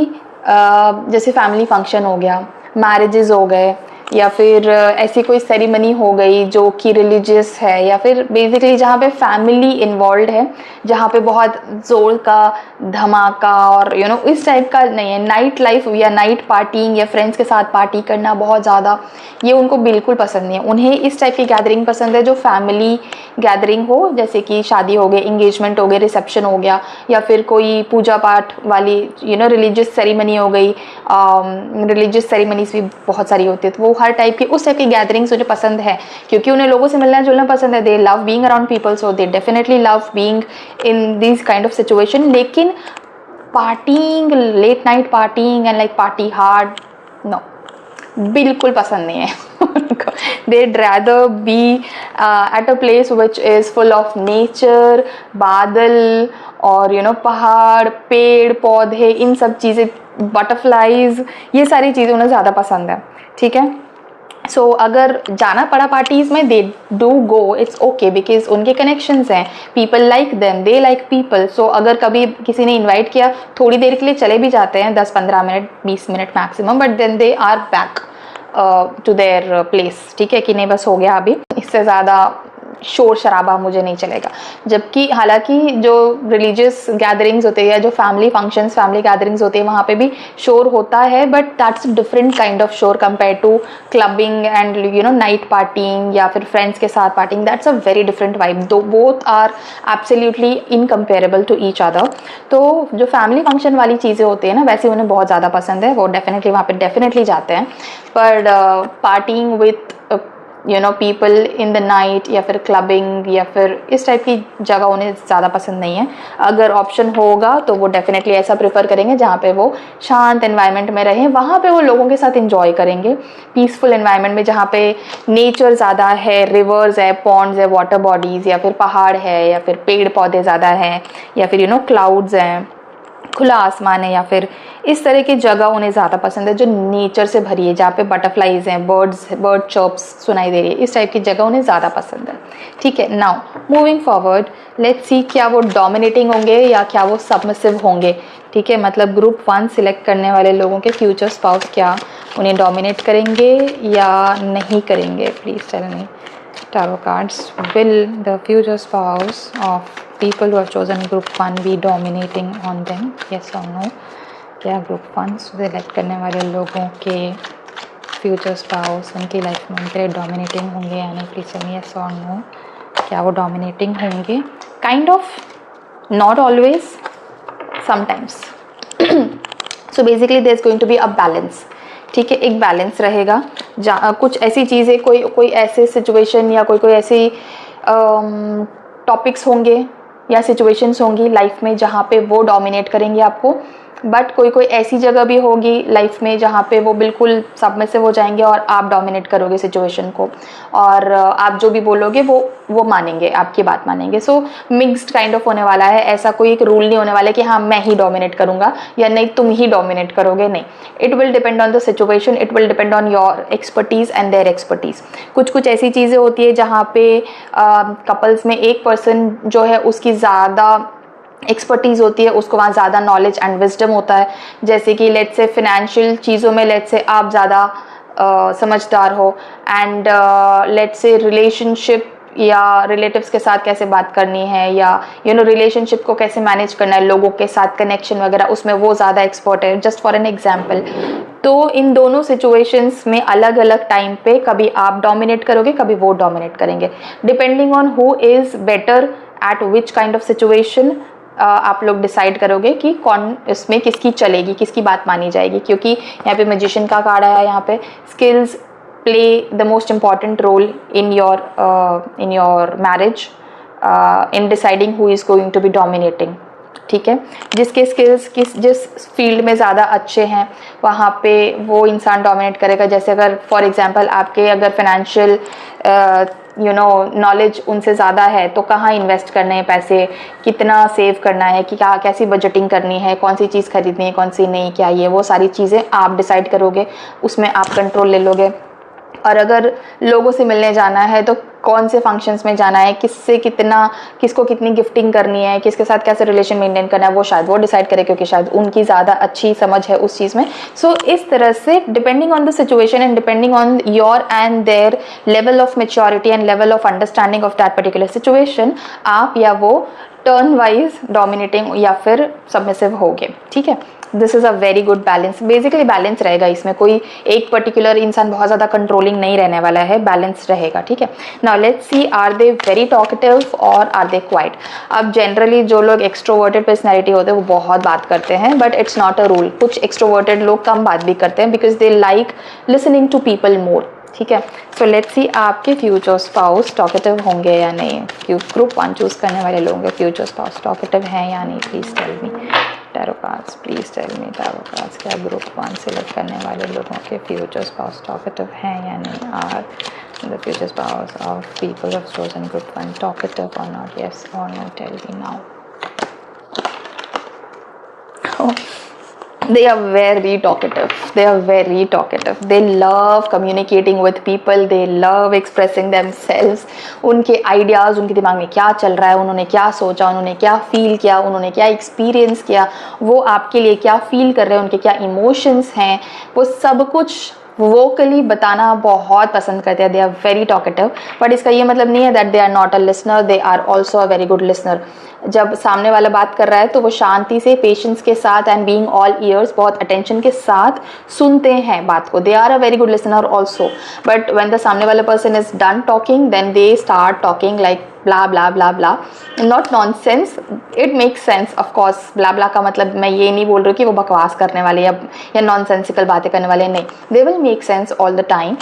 A: जैसे फैमिली फंक्शन हो गया, मैरिजेस हो गए, या फिर ऐसी कोई सेरेमनी हो गई जो कि रिलीजियस है, या फिर बेसिकली जहाँ पे फैमिली इन्वॉल्व है, जहाँ पे बहुत ज़ोर का धमाका और इस टाइप का नहीं है। नाइट लाइफ या नाइट पार्टिंग या फ्रेंड्स के साथ पार्टी करना बहुत ज़्यादा, ये उनको बिल्कुल पसंद नहीं है। उन्हें इस टाइप की गैदरिंग पसंद है जो फैमिली गैदरिंग हो, जैसे कि शादी हो गई, इंगेजमेंट हो गई, रिसेप्शन हो गया, या फिर कोई पूजा पाठ वाली रिलीजियस सेरेमनी हो गई। रिलीजियस सेरेमनीज भी बहुत सारी होती है, तो वो हर टाइप की उस टाइप की गैदरिंग्स उन्हें पसंद है, क्योंकि उन्हें लोगों से मिलना जुलना पसंद है। They love being around people, so they definitely love being in this kind of situation. लेकिन partying, late night partying and like party hard, no, बिल्कुल पसंद नहीं है। They'd rather be at a place which is full of nature, बादल और पहाड़, पेड़ पौधे, इन सब चीज़ें, बटरफ्लाइज, ये सारी चीज़ें उन्हें ज़्यादा पसंद है। ठीक है, सो अगर जाना पड़ा पार्टीज में, they do go, it's okay, because उनके कनेक्शंस हैं, people like them, they like people. So अगर कभी किसी ने इनवाइट किया, थोड़ी देर के लिए चले भी जाते हैं, 10-15 minute, 20 minute maximum, but then they are back to their place. ठीक है कि नहीं, बस हो गया, अभी इससे ज़्यादा शोर शराबा मुझे नहीं चलेगा। जबकि हालांकि जो रिलीजियस गैदरिंग्स होते हैं या जो फैमिली फंक्शंस, फैमिली गैदरिंग्स होते हैं, वहाँ पे भी शोर होता है, but that's different kind of शोर compare to clubbing and night partying या फिर फ्रेंड्स के साथ पार्टिंग। That's a very different vibe, though both are absolutely incomparable to each other. तो जो फैमिली फंक्शन वाली चीज़ें होती है ना, वैसे उन्हें बहुत ज़्यादा पसंद है, वो डेफिनेटली वहाँ पे डेफिनेटली जाते हैं। पर partying with people in the night या फिर क्लबिंग या फिर इस टाइप की जगह उन्हें ज़्यादा पसंद नहीं है। अगर ऑप्शन होगा तो वो डेफिनेटली ऐसा प्रेफर करेंगे जहाँ पे वो शांत एनवायरनमेंट में रहें, वहाँ पे वो लोगों के साथ इंजॉय करेंगे, पीसफुल एनवायरनमेंट में, जहाँ पे नेचर ज़्यादा है, रिवर्स है, पॉन्ड्स है, वाटर बॉडीज़, या फिर पहाड़ है, या फिर पेड़ पौधे ज़्यादा हैं, या फिर क्लाउड्स हैं, खुला आसमान है, या फिर इस तरह की जगह उन्हें ज़्यादा पसंद है जो नेचर से भरी है, जहाँ पे बटरफ्लाइज हैं, बर्ड चर्प्स सुनाई दे रही है, इस टाइप की जगह उन्हें ज़्यादा पसंद है। ठीक है, now moving forward, let's see क्या वो डोमिनेटिंग होंगे या क्या वो सबमिसिव होंगे। ठीक है, मतलब ग्रुप 1 सिलेक्ट करने वाले लोगों के फ्यूचर स्पाउस क्या उन्हें डोमिनेट करेंगे या नहीं करेंगे? Please tell me tarot cards, will the future spouse of people who have chosen group 1 be dominating on them, yes or no? क्या ग्रुप 1 सेलेक्ट करने वाले लोगों के फ्यूचर स्पाउस उनकी लाइफ में उनके लिए डोमिनेटिंग होंगे या नहीं? Please tell me yes or no, क्या वो डोमिनेटिंग होंगे? Kind of, not always, sometimes. So basically there is going to be a balance. ठीक है, एक बैलेंस रहेगा, कुछ ऐसी चीज़ें, कोई ऐसे सिचुएशन या कोई ऐसी टॉपिक्स होंगे या सिचुएशंस होंगी लाइफ में जहाँ पे वो डोमिनेट करेंगे आपको, बट कोई कोई ऐसी जगह भी होगी लाइफ में जहाँ पे वो बिल्कुल सबमिसिव हो जाएंगे और आप डोमिनेट करोगे सिचुएशन को, और आप जो भी बोलोगे वो मानेंगे, आपकी बात मानेंगे। सो मिक्स्ड काइंड ऑफ होने वाला है। ऐसा कोई एक रूल नहीं होने वाला है कि हाँ मैं ही डोमिनेट करूँगा या नहीं तुम ही डोमिनेट करोगे, नहीं। It will depend on the situation, it will depend on your expertise and their expertise. कुछ कुछ ऐसी चीज़ें होती है जहाँ पे कपल्स में एक पर्सन जो है उसकी ज़्यादा एक्सपर्टीज़ होती है, उसको वहाँ ज़्यादा नॉलेज एंड विजडम होता है। जैसे कि लेट्स से फिनेंशियल चीज़ों में लेट्स से आप ज़्यादा समझदार हो, एंड लेट्स से रिलेशनशिप या रिलेटिव्स के साथ कैसे बात करनी है, या रिलेशनशिप को कैसे मैनेज करना है, लोगों के साथ कनेक्शन वगैरह, उसमें वो ज़्यादा एक्सपर्ट है, जस्ट फॉर एन एग्जाम्पल। तो इन दोनों सिचुएशंस में अलग अलग टाइम पे कभी आप डोमिनेट करोगे, कभी वो डोमिनेट करेंगे, depending on who is better at which kind of situation. आप लोग डिसाइड करोगे कि कौन इसमें किसकी चलेगी, किसकी बात मानी जाएगी, क्योंकि यहाँ पे मैजिशियन का कार्ड है, यहाँ पे skills play the most important role in your marriage, in deciding who is going to be dominating. ठीक है, जिसके स्किल्स जिस फील्ड में ज़्यादा अच्छे हैं वहाँ पे वो इंसान डोमिनेट करेगा। जैसे अगर फॉर एग्जांपल आपके अगर फाइनेंशियल नॉलेज उनसे ज़्यादा है तो कहाँ इन्वेस्ट करने हैं पैसे, कितना सेव करना है, कि क्या कैसी बजटिंग करनी है, कौन सी चीज़ खरीदनी है, कौन सी नहीं, क्या ये वो सारी चीज़ें आप डिसाइड करोगे, उसमें आप कंट्रोल ले लोगे। और अगर लोगों से मिलने जाना है तो कौन से फंक्शंस में जाना है, किसको कितनी गिफ्टिंग करनी है, किसके साथ कैसे रिलेशन मेंटेन करना है, वो शायद वो डिसाइड करे, क्योंकि शायद उनकी ज़्यादा अच्छी समझ है उस चीज़ में। सो इस तरह से depending on the situation and depending on your and their level of maturity and level of understanding of that particular situation, आप या वो टर्न वाइज डोमिनेटिंग या फिर सबमिसिव होगे। ठीक है, this is a very good balance. Basically balance रहेगा इसमें, कोई एक पर्टिकुलर इंसान बहुत ज़्यादा कंट्रोलिंग नहीं रहने वाला है, बैलेंस रहेगा। ठीक है, now let's see are they very talkative और आर दे क्वाइट। अब जनरली जो लोग एक्सट्रोवर्टेड पर्सनैलिटी होते हैं वो बहुत बात करते हैं, but it's not a rule. कुछ एक्सट्रोवर्टेड लोग कम बात भी करते हैं because they like listening to people more. ठीक है, सो लेट्स सी आपके फ्यूचर स्पाउस टॉकेटिव होंगे या नहीं। ग्रुप 1 चूज करने वाले लोगों के फ्यूचर स्पाउस टॉकेटिव हैं या नहीं, please tell me tarot cards, please tell me tarot cards. क्या ग्रुप 1 सिलेक्ट करने वाले लोगों के फ्यूचर स्पाउस टॉकेटिव हैं या नहीं? Are the future spouse of people of chosen group 1 talkative और नॉट? यस और no, tell me now. They are very talkative. They are very talkative. They love communicating with people. They love expressing themselves. उनके ideas, उनके दिमाग में क्या चल रहा है, उन्होंने क्या सोचा, उन्होंने क्या फील किया, उन्होंने क्या एक्सपीरियंस किया, वो आपके लिए क्या फील कर रहे हैं, उनके क्या इमोशंस हैं, वो सब कुछ वोकली बताना बहुत पसंद करते हैं। They are very talkative, but इसका ये मतलब नहीं है that they are not a listener, they are also a very good listener. जब सामने वाला बात कर रहा है तो वो शांति से, पेशेंस के साथ एंड बीइंग ऑल ईयर्स, बहुत अटेंशन के साथ सुनते हैं बात को। They are a very good listener also, but when the सामने वाला person is done talking then they start talking like blah blah blah blah, not nonsense, it makes sense of course. Blah blah का मतलब मैं ये नहीं बोल रही हूँ कि वो बकवास करने वाले या नॉनसेंसिकल बातें करने वाले, नहीं, they will make sense all the time,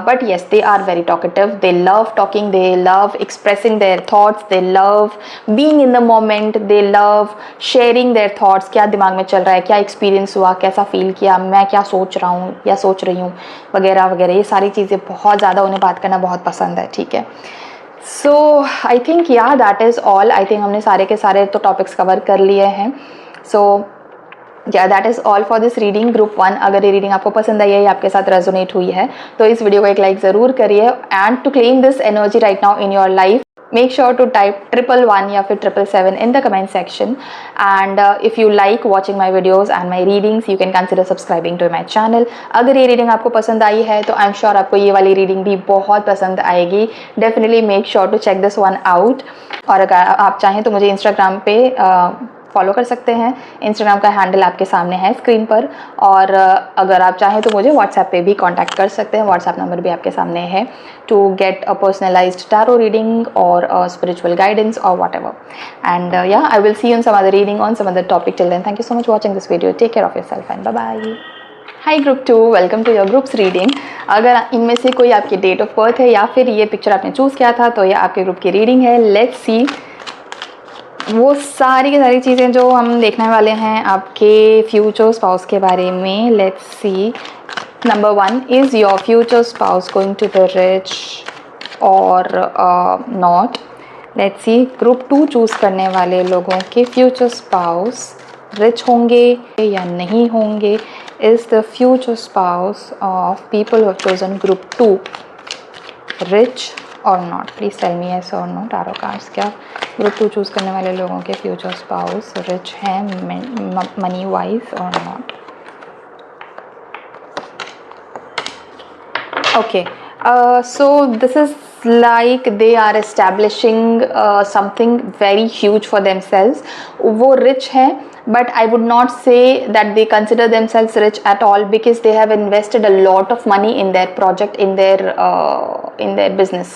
A: but yes they are very talkative. They love talking, they love expressing their thoughts, they love being in the moment, they love sharing their thoughts, क्या दिमाग में चल रहा है, क्या experience हुआ, कैसा feel किया, मैं क्या सोच रहा हूँ या सोच रही हूँ, वगैरह वगैरह, ये सारी चीज़ें बहुत ज़्यादा उन्हें बात करना बहुत पसंद है। ठीक है, सो आई थिंक या that is all. I think हमने सारे के सारे तो टॉपिक्स कवर कर लिए हैं। सो या that is all for this reading group 1। अगर ये रीडिंग आपको पसंद आई है या आपके साथ रेजोनेट हुई है तो इस वीडियो को एक लाइक ज़रूर करिए, and to claim this energy right now in your life make sure to type 111 या फिर 777 in the comment section, and if you like watching my videos and my readings you can consider subscribing to my channel। अगर ये reading आपको पसंद आई है तो I'm sure आपको ये वाली रीडिंग भी बहुत पसंद आएगी। Definitely make sure to check this one out। और अगर आप चाहें तो मुझे इंस्टाग्राम पे फॉलो कर सकते हैं। इंस्टाग्राम का हैंडल आपके सामने है स्क्रीन पर, और अगर आप चाहें तो मुझे व्हाट्सएप पे भी कांटेक्ट कर सकते हैं। व्हाट्सएप नंबर भी आपके सामने है to get a personalized tarot reading और स्पिरिचुअल गाइडेंस और वॉट एवर। एंड या I will see you in some other reading on some other topic. Till then thank you so much watching this video. Take care of yourself and bye bye. Hi group 2, welcome to your groups reading. अगर इनमें से कोई आपकी date of birth है या फिर ये picture आपने चूज़ किया था तो ये आपके ग्रुप की रीडिंग है। लेट्स सी वो सारी की सारी चीज़ें जो हम देखने वाले हैं आपके फ्यूचर स्पाउस के बारे में। Let's see, number 1, is your future spouse going to be rich और not. Let's see, group 2 choose करने वाले लोगों के फ्यूचर स्पाउस रिच होंगे या नहीं होंगे। Is the future spouse of people who have chosen group 2 rich और not? Please tell me yes और नो टैरो कार्ड्स। क्या ग्रुप 2 चूज़ करने वाले लोगों के फ्यूचर स्पाउस रिच हैं मनी वाइज और not? Okay, so this is like they are establishing something very huge for themselves. वो rich हैं, but I would not say that they consider themselves rich at all, because they have invested a lot of money in their project, in their business.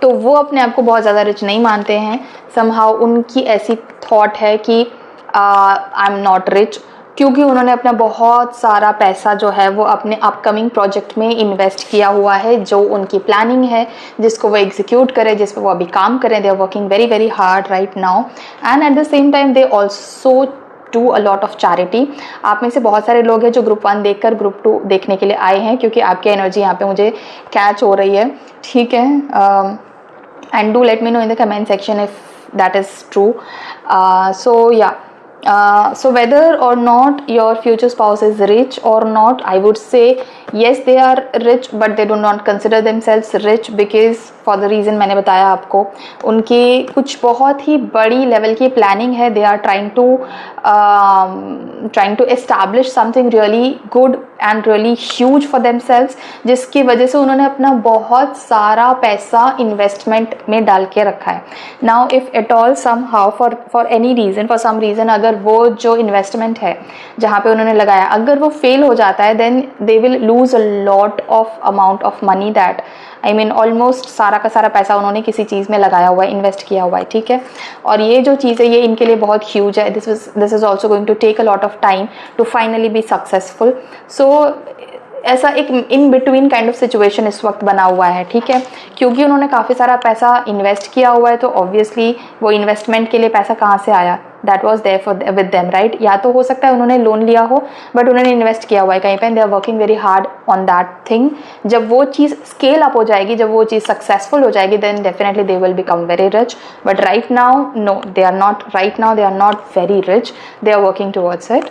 A: तो वो अपने आप को बहुत ज़्यादा rich नहीं मानते हैं। somehow उनकी ऐसी thought है कि I'm not rich, क्योंकि उन्होंने अपना बहुत सारा पैसा जो है वो अपने अपकमिंग प्रोजेक्ट में इन्वेस्ट किया हुआ है, जो उनकी प्लानिंग है, जिसको वो एग्जीक्यूट करें, जिस पर वो अभी काम करें। They are working very very hard right now, and at the same time they also do a lot of charity. आप में से बहुत सारे लोग हैं जो ग्रुप 1 देखकर ग्रुप 2 देखने के लिए आए हैं, क्योंकि आपकी एनर्जी यहाँ पे मुझे कैच हो रही है, ठीक है। And do let me know in the comment section if that is true. So yeah, so whether or not your future spouse is rich or not, I would say yes, they are rich, but they do not consider themselves rich because for the reason मैंने बताया आपको, उनकी कुछ बहुत ही बड़ी level की planning है। they are trying to establish something really good and really huge for themselves, जिसकी वजह से उन्होंने अपना बहुत सारा पैसा इन्वेस्टमेंट में डाल के रखा है। now if at all somehow for any reason, for some reason, अगर वो जो इन्वेस्टमेंट है जहाँ पे उन्होंने लगाया, अगर वो फेल हो जाता है, then they will lose a lot of amount of money that I mean almost सारा का सारा पैसा उन्होंने किसी चीज़ में लगाया हुआ है, इन्वेस्ट किया हुआ है, ठीक है। और ये जो चीज़ है ये इनके लिए बहुत ह्यूज है। This is also going to take a lot of time to finally be successful. So ऐसा एक in between kind of situation इस वक्त बना हुआ है, ठीक है, क्योंकि उन्होंने काफ़ी सारा पैसा इन्वेस्ट किया हुआ है, तो ऑब्वियसली वो इन्वेस्टमेंट के लिए पैसा कहाँ से आया? That was there for with them, right? या तो हो सकता है उन्होंने लोन लिया हो, बट उन्होंने इन्वेस्ट किया हुआ है कहीं पे, they are working very hard on that thing. जब वो चीज़ स्केल अप हो जाएगी, जब वो चीज़ सक्सेसफुल हो जाएगी, then definitely they will become very rich. But right now no, they are not, right now they are not very rich, they are working towards it.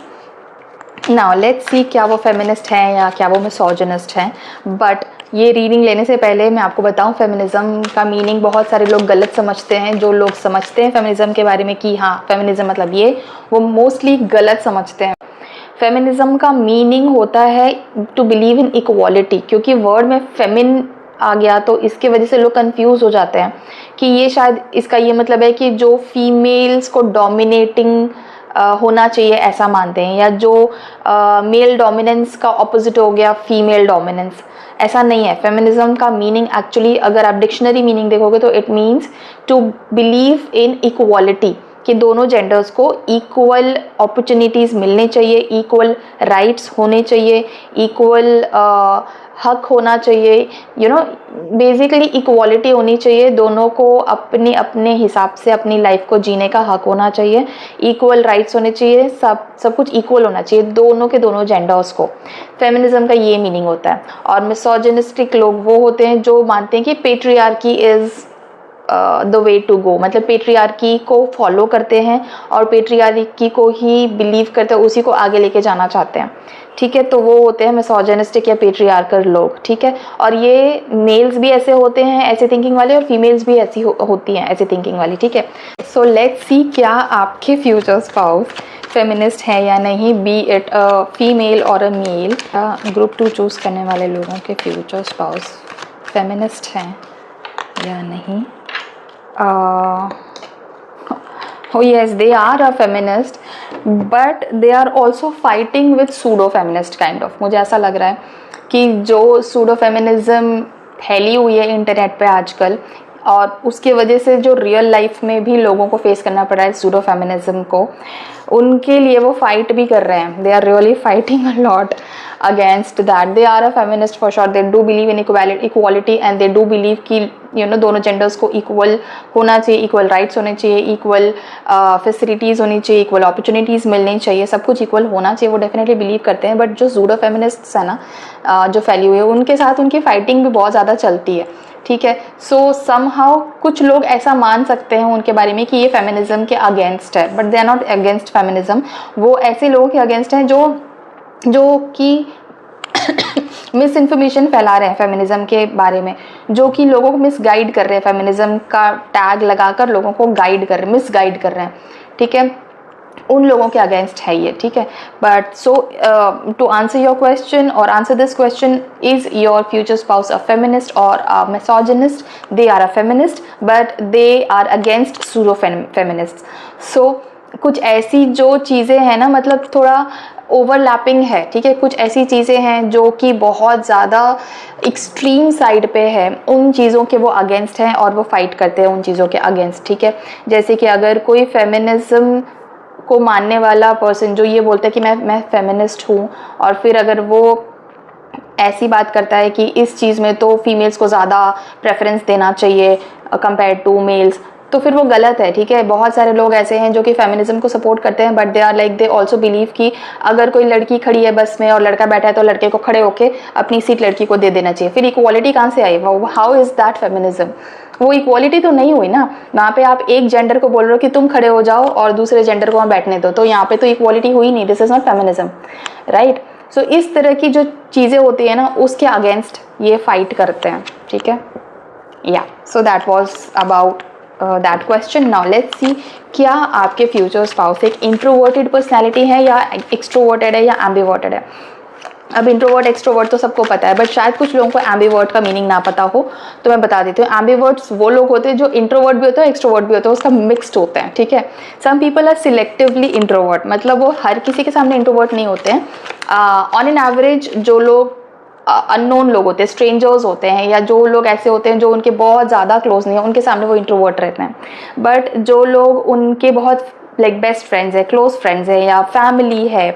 A: Now let's see, क्या वो feminist हैं या क्या वो misogynist हैं। But ये reading लेने से पहले मैं आपको बताऊं, फेमिनिज्म का मीनिंग बहुत सारे लोग गलत समझते हैं। जो लोग समझते हैं फेमिनिज्म के बारे में कि हाँ फेमिनिज्म मतलब ये, वो मोस्टली गलत समझते हैं। फेमिनिज्म का मीनिंग होता है टू बिलीव इन इक्वालिटी, क्योंकि वर्ड में फेमिन आ गया तो इसके वजह से लोग कंफ्यूज हो जाते हैं कि ये शायद इसका ये मतलब है कि जो फीमेल्स को डोमिनेटिंग होना चाहिए ऐसा मानते हैं, या जो मेल डोमिनेंस का ऑपोजिट हो गया फीमेल डोमिनेंस। ऐसा नहीं है। फेमिनिज्म का मीनिंग एक्चुअली अगर आप डिक्शनरी मीनिंग देखोगे तो it means to believe in equality, कि दोनों जेंडर्स को इक्वल अपॉर्चुनिटीज़ मिलने चाहिए, इक्वल राइट्स होने चाहिए, इक्वल हक होना चाहिए, यू नो बेसिकली इक्वालिटी होनी चाहिए। दोनों को अपने अपने हिसाब से अपनी लाइफ को जीने का हक होना चाहिए, इक्वल राइट्स होने चाहिए, सब कुछ इक्वल होना चाहिए दोनों के दोनों जेंडर्स को। फेमिनिज्म का ये मीनिंग होता है। और मिसोजिनिस्टिक लोग वो होते हैं जो मानते हैं कि patriarchy is the way to go, मतलब पेट्रियार्की को फॉलो करते हैं और पेट्रियार्की को ही बिलीव करते हैं, उसी को आगे लेके जाना चाहते हैं, ठीक है। तो वो होते हैं मिसोजिनिस्टिक या पेट्रियार्कल लोग, ठीक है। और ये मेल्स भी ऐसे होते हैं ऐसे थिंकिंग वाले, और फीमेल्स भी ऐसी होती हैं ऐसे थिंकिंग वाली, ठीक है। सो लेट्स सी क्या आपके फ्यूचर स्पाउस फेमिनिस्ट है या नहीं, बी इट अ फीमेल और अ मेल। ग्रुप 2 चूज़ करने वाले लोगों के फ्यूचर स्पाउस फेमिनिस्ट हैं या नहीं। Oh yes, they are a feminist, but they are also fighting with pseudo feminist kind of। मुझे ऐसा लग रहा है कि जो pseudo feminism फैली हुई है इंटरनेट पे आजकल, और उसके वजह से जो रियल लाइफ में भी लोगों को फेस करना पड़ रहा है pseudo feminism को, उनके लिए वो फाइट भी कर रहे हैं। They are really fighting a lot. against that. They are a feminist for sure. They do believe in equality and they do believe कि दोनों genders को equal होना चाहिए, equal rights होने चाहिए, equal facilities होनी चाहिए, equal opportunities मिलनी चाहिए, सब कुछ equal होना चाहिए, वो definitely believe करते हैं. बट जो pseudo feminists है ना, जो फैली हुई है, उनके साथ उनकी फाइटिंग भी बहुत ज़्यादा चलती है. ठीक है. सो समहाउ कुछ लोग ऐसा मान सकते हैं उनके बारे में कि ये फेमिनिज्म के अगेंस्ट है, but they are not against feminism. वो ऐसे लोगों के अगेंस्ट हैं जो कि मिस इन्फॉर्मेशन फैला रहे हैं फेमिनिज्म के बारे में, जो कि लोगों को मिस गाइड कर रहे हैं, फेमिनिज्म का टैग लगाकर लोगों को गाइड कर रहे हैं, मिस गाइड कर रहे हैं. ठीक है. उन लोगों के अगेंस्ट है ये. ठीक है. But so to answer your question और answer this question, is your future spouse a feminist और a misogynist? They are a feminist but they are against pseudo feminist. So कुछ ऐसी जो चीज़ें हैं ना, मतलब थोड़ा ओवरलैपिंग है. ठीक है. कुछ ऐसी चीज़ें हैं जो कि बहुत ज़्यादा एक्सट्रीम साइड पे है, उन चीज़ों के वो अगेंस्ट हैं और वो फाइट करते हैं उन चीज़ों के अगेंस्ट. ठीक है. जैसे कि अगर कोई फेमिनिज्म को मानने वाला पर्सन जो ये बोलता है कि मैं फेमिनिस्ट हूँ, और फिर अगर वो ऐसी बात करता है कि इस चीज़ में तो फीमेल्स को ज़्यादा प्रेफरेंस देना चाहिए कंपेयर टू मेल्स, तो फिर वो गलत है. ठीक है. बहुत सारे लोग ऐसे हैं जो कि फेमिनिज्म को सपोर्ट करते हैं, but they are like, they also believe कि अगर कोई लड़की खड़ी है बस में और लड़का बैठा है तो लड़के को खड़े होके अपनी सीट लड़की को दे देना चाहिए. फिर इक्वालिटी कहाँ से आई? How is that feminism? वो इक्वालिटी तो नहीं हुई ना. वहाँ पे आप एक जेंडर को बोल रहे हो कि तुम खड़े हो जाओ और दूसरे जेंडर को वहाँ बैठने दो, तो यहाँ पे तो इक्वालिटी हुई नहीं. This is not feminism, right? So इस तरह की जो चीज़ें होती है ना, उसके अगेंस्ट ये फाइट करते हैं. ठीक है. या so that was about that question. Now let's see, क्या आपके फ्यूचर स्पाउस एक इंट्रोवर्टेड पर्सनैलिटी है या एक्सट्रोवर्टेड है या एम्बिवर्टेड है? अब इंट्रोवर्ट एक्सट्रोवर्ट तो सबको पता है, बट शायद कुछ लोगों को एम्बिवर्ट का मीनिंग ना पता हो, तो मैं बता देती हूँ. एम्बिवर्ट्स वो लोग होते हैं जो इंट्रोवर्ट भी होते हैं एक्सट्रोवर्ट भी होते हैं, उसका मिक्स्ड होते हैं. ठीक है. Some people are selectively introvert, मतलब वो हर किसी के सामने इंट्रोवर्ट नहीं होते हैं. ऑन एन एवरेज जो लोग अननोन लोग होते हैं, स्ट्रेंजर्स होते हैं, या जो लोग ऐसे होते हैं जो उनके बहुत ज़्यादा क्लोज नहीं है, उनके सामने वो इंट्रोवर्ट रहते हैं. बट जो लोग उनके बहुत लाइक बेस्ट फ्रेंड्स है, क्लोज फ्रेंड्स है, या फैमिली है,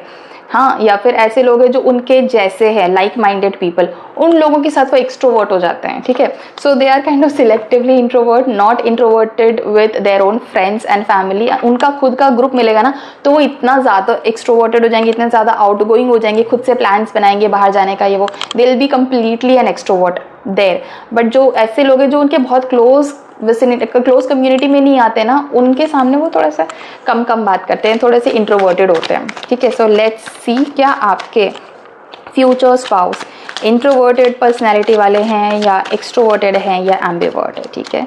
A: हाँ, या फिर ऐसे लोग हैं जो उनके जैसे हैं, लाइक माइंडेड पीपल, उन लोगों के साथ वो एक्सट्रोवर्ट हो जाते हैं. ठीक है. So they are kind of selectively introvert, not introverted with their own friends and family. उनका खुद का ग्रुप मिलेगा ना, तो वो इतना ज़्यादा एक्सट्रोवर्टेड हो जाएंगे, इतने ज़्यादा आउटगोइंग हो जाएंगे, खुद से प्लान्स बनाएंगे बाहर जाने का, ये वो, they will be completely an extrovert there. But जो ऐसे लोग हैं जो उनके बहुत क्लोज क्लोज कम्युनिटी में नहीं आते ना, उनके सामने वो थोड़ा सा कम बात करते हैं, थोड़े से इंट्रोवर्टेड होते हैं. ठीक है. सो लेट्स सी, क्या आपके फ्यूचर स्पाउस इंट्रोवर्टेड पर्सनैलिटी वाले हैं या एक्सट्रोवर्टेड हैं या एम्बिवर्ट है. ठीक है.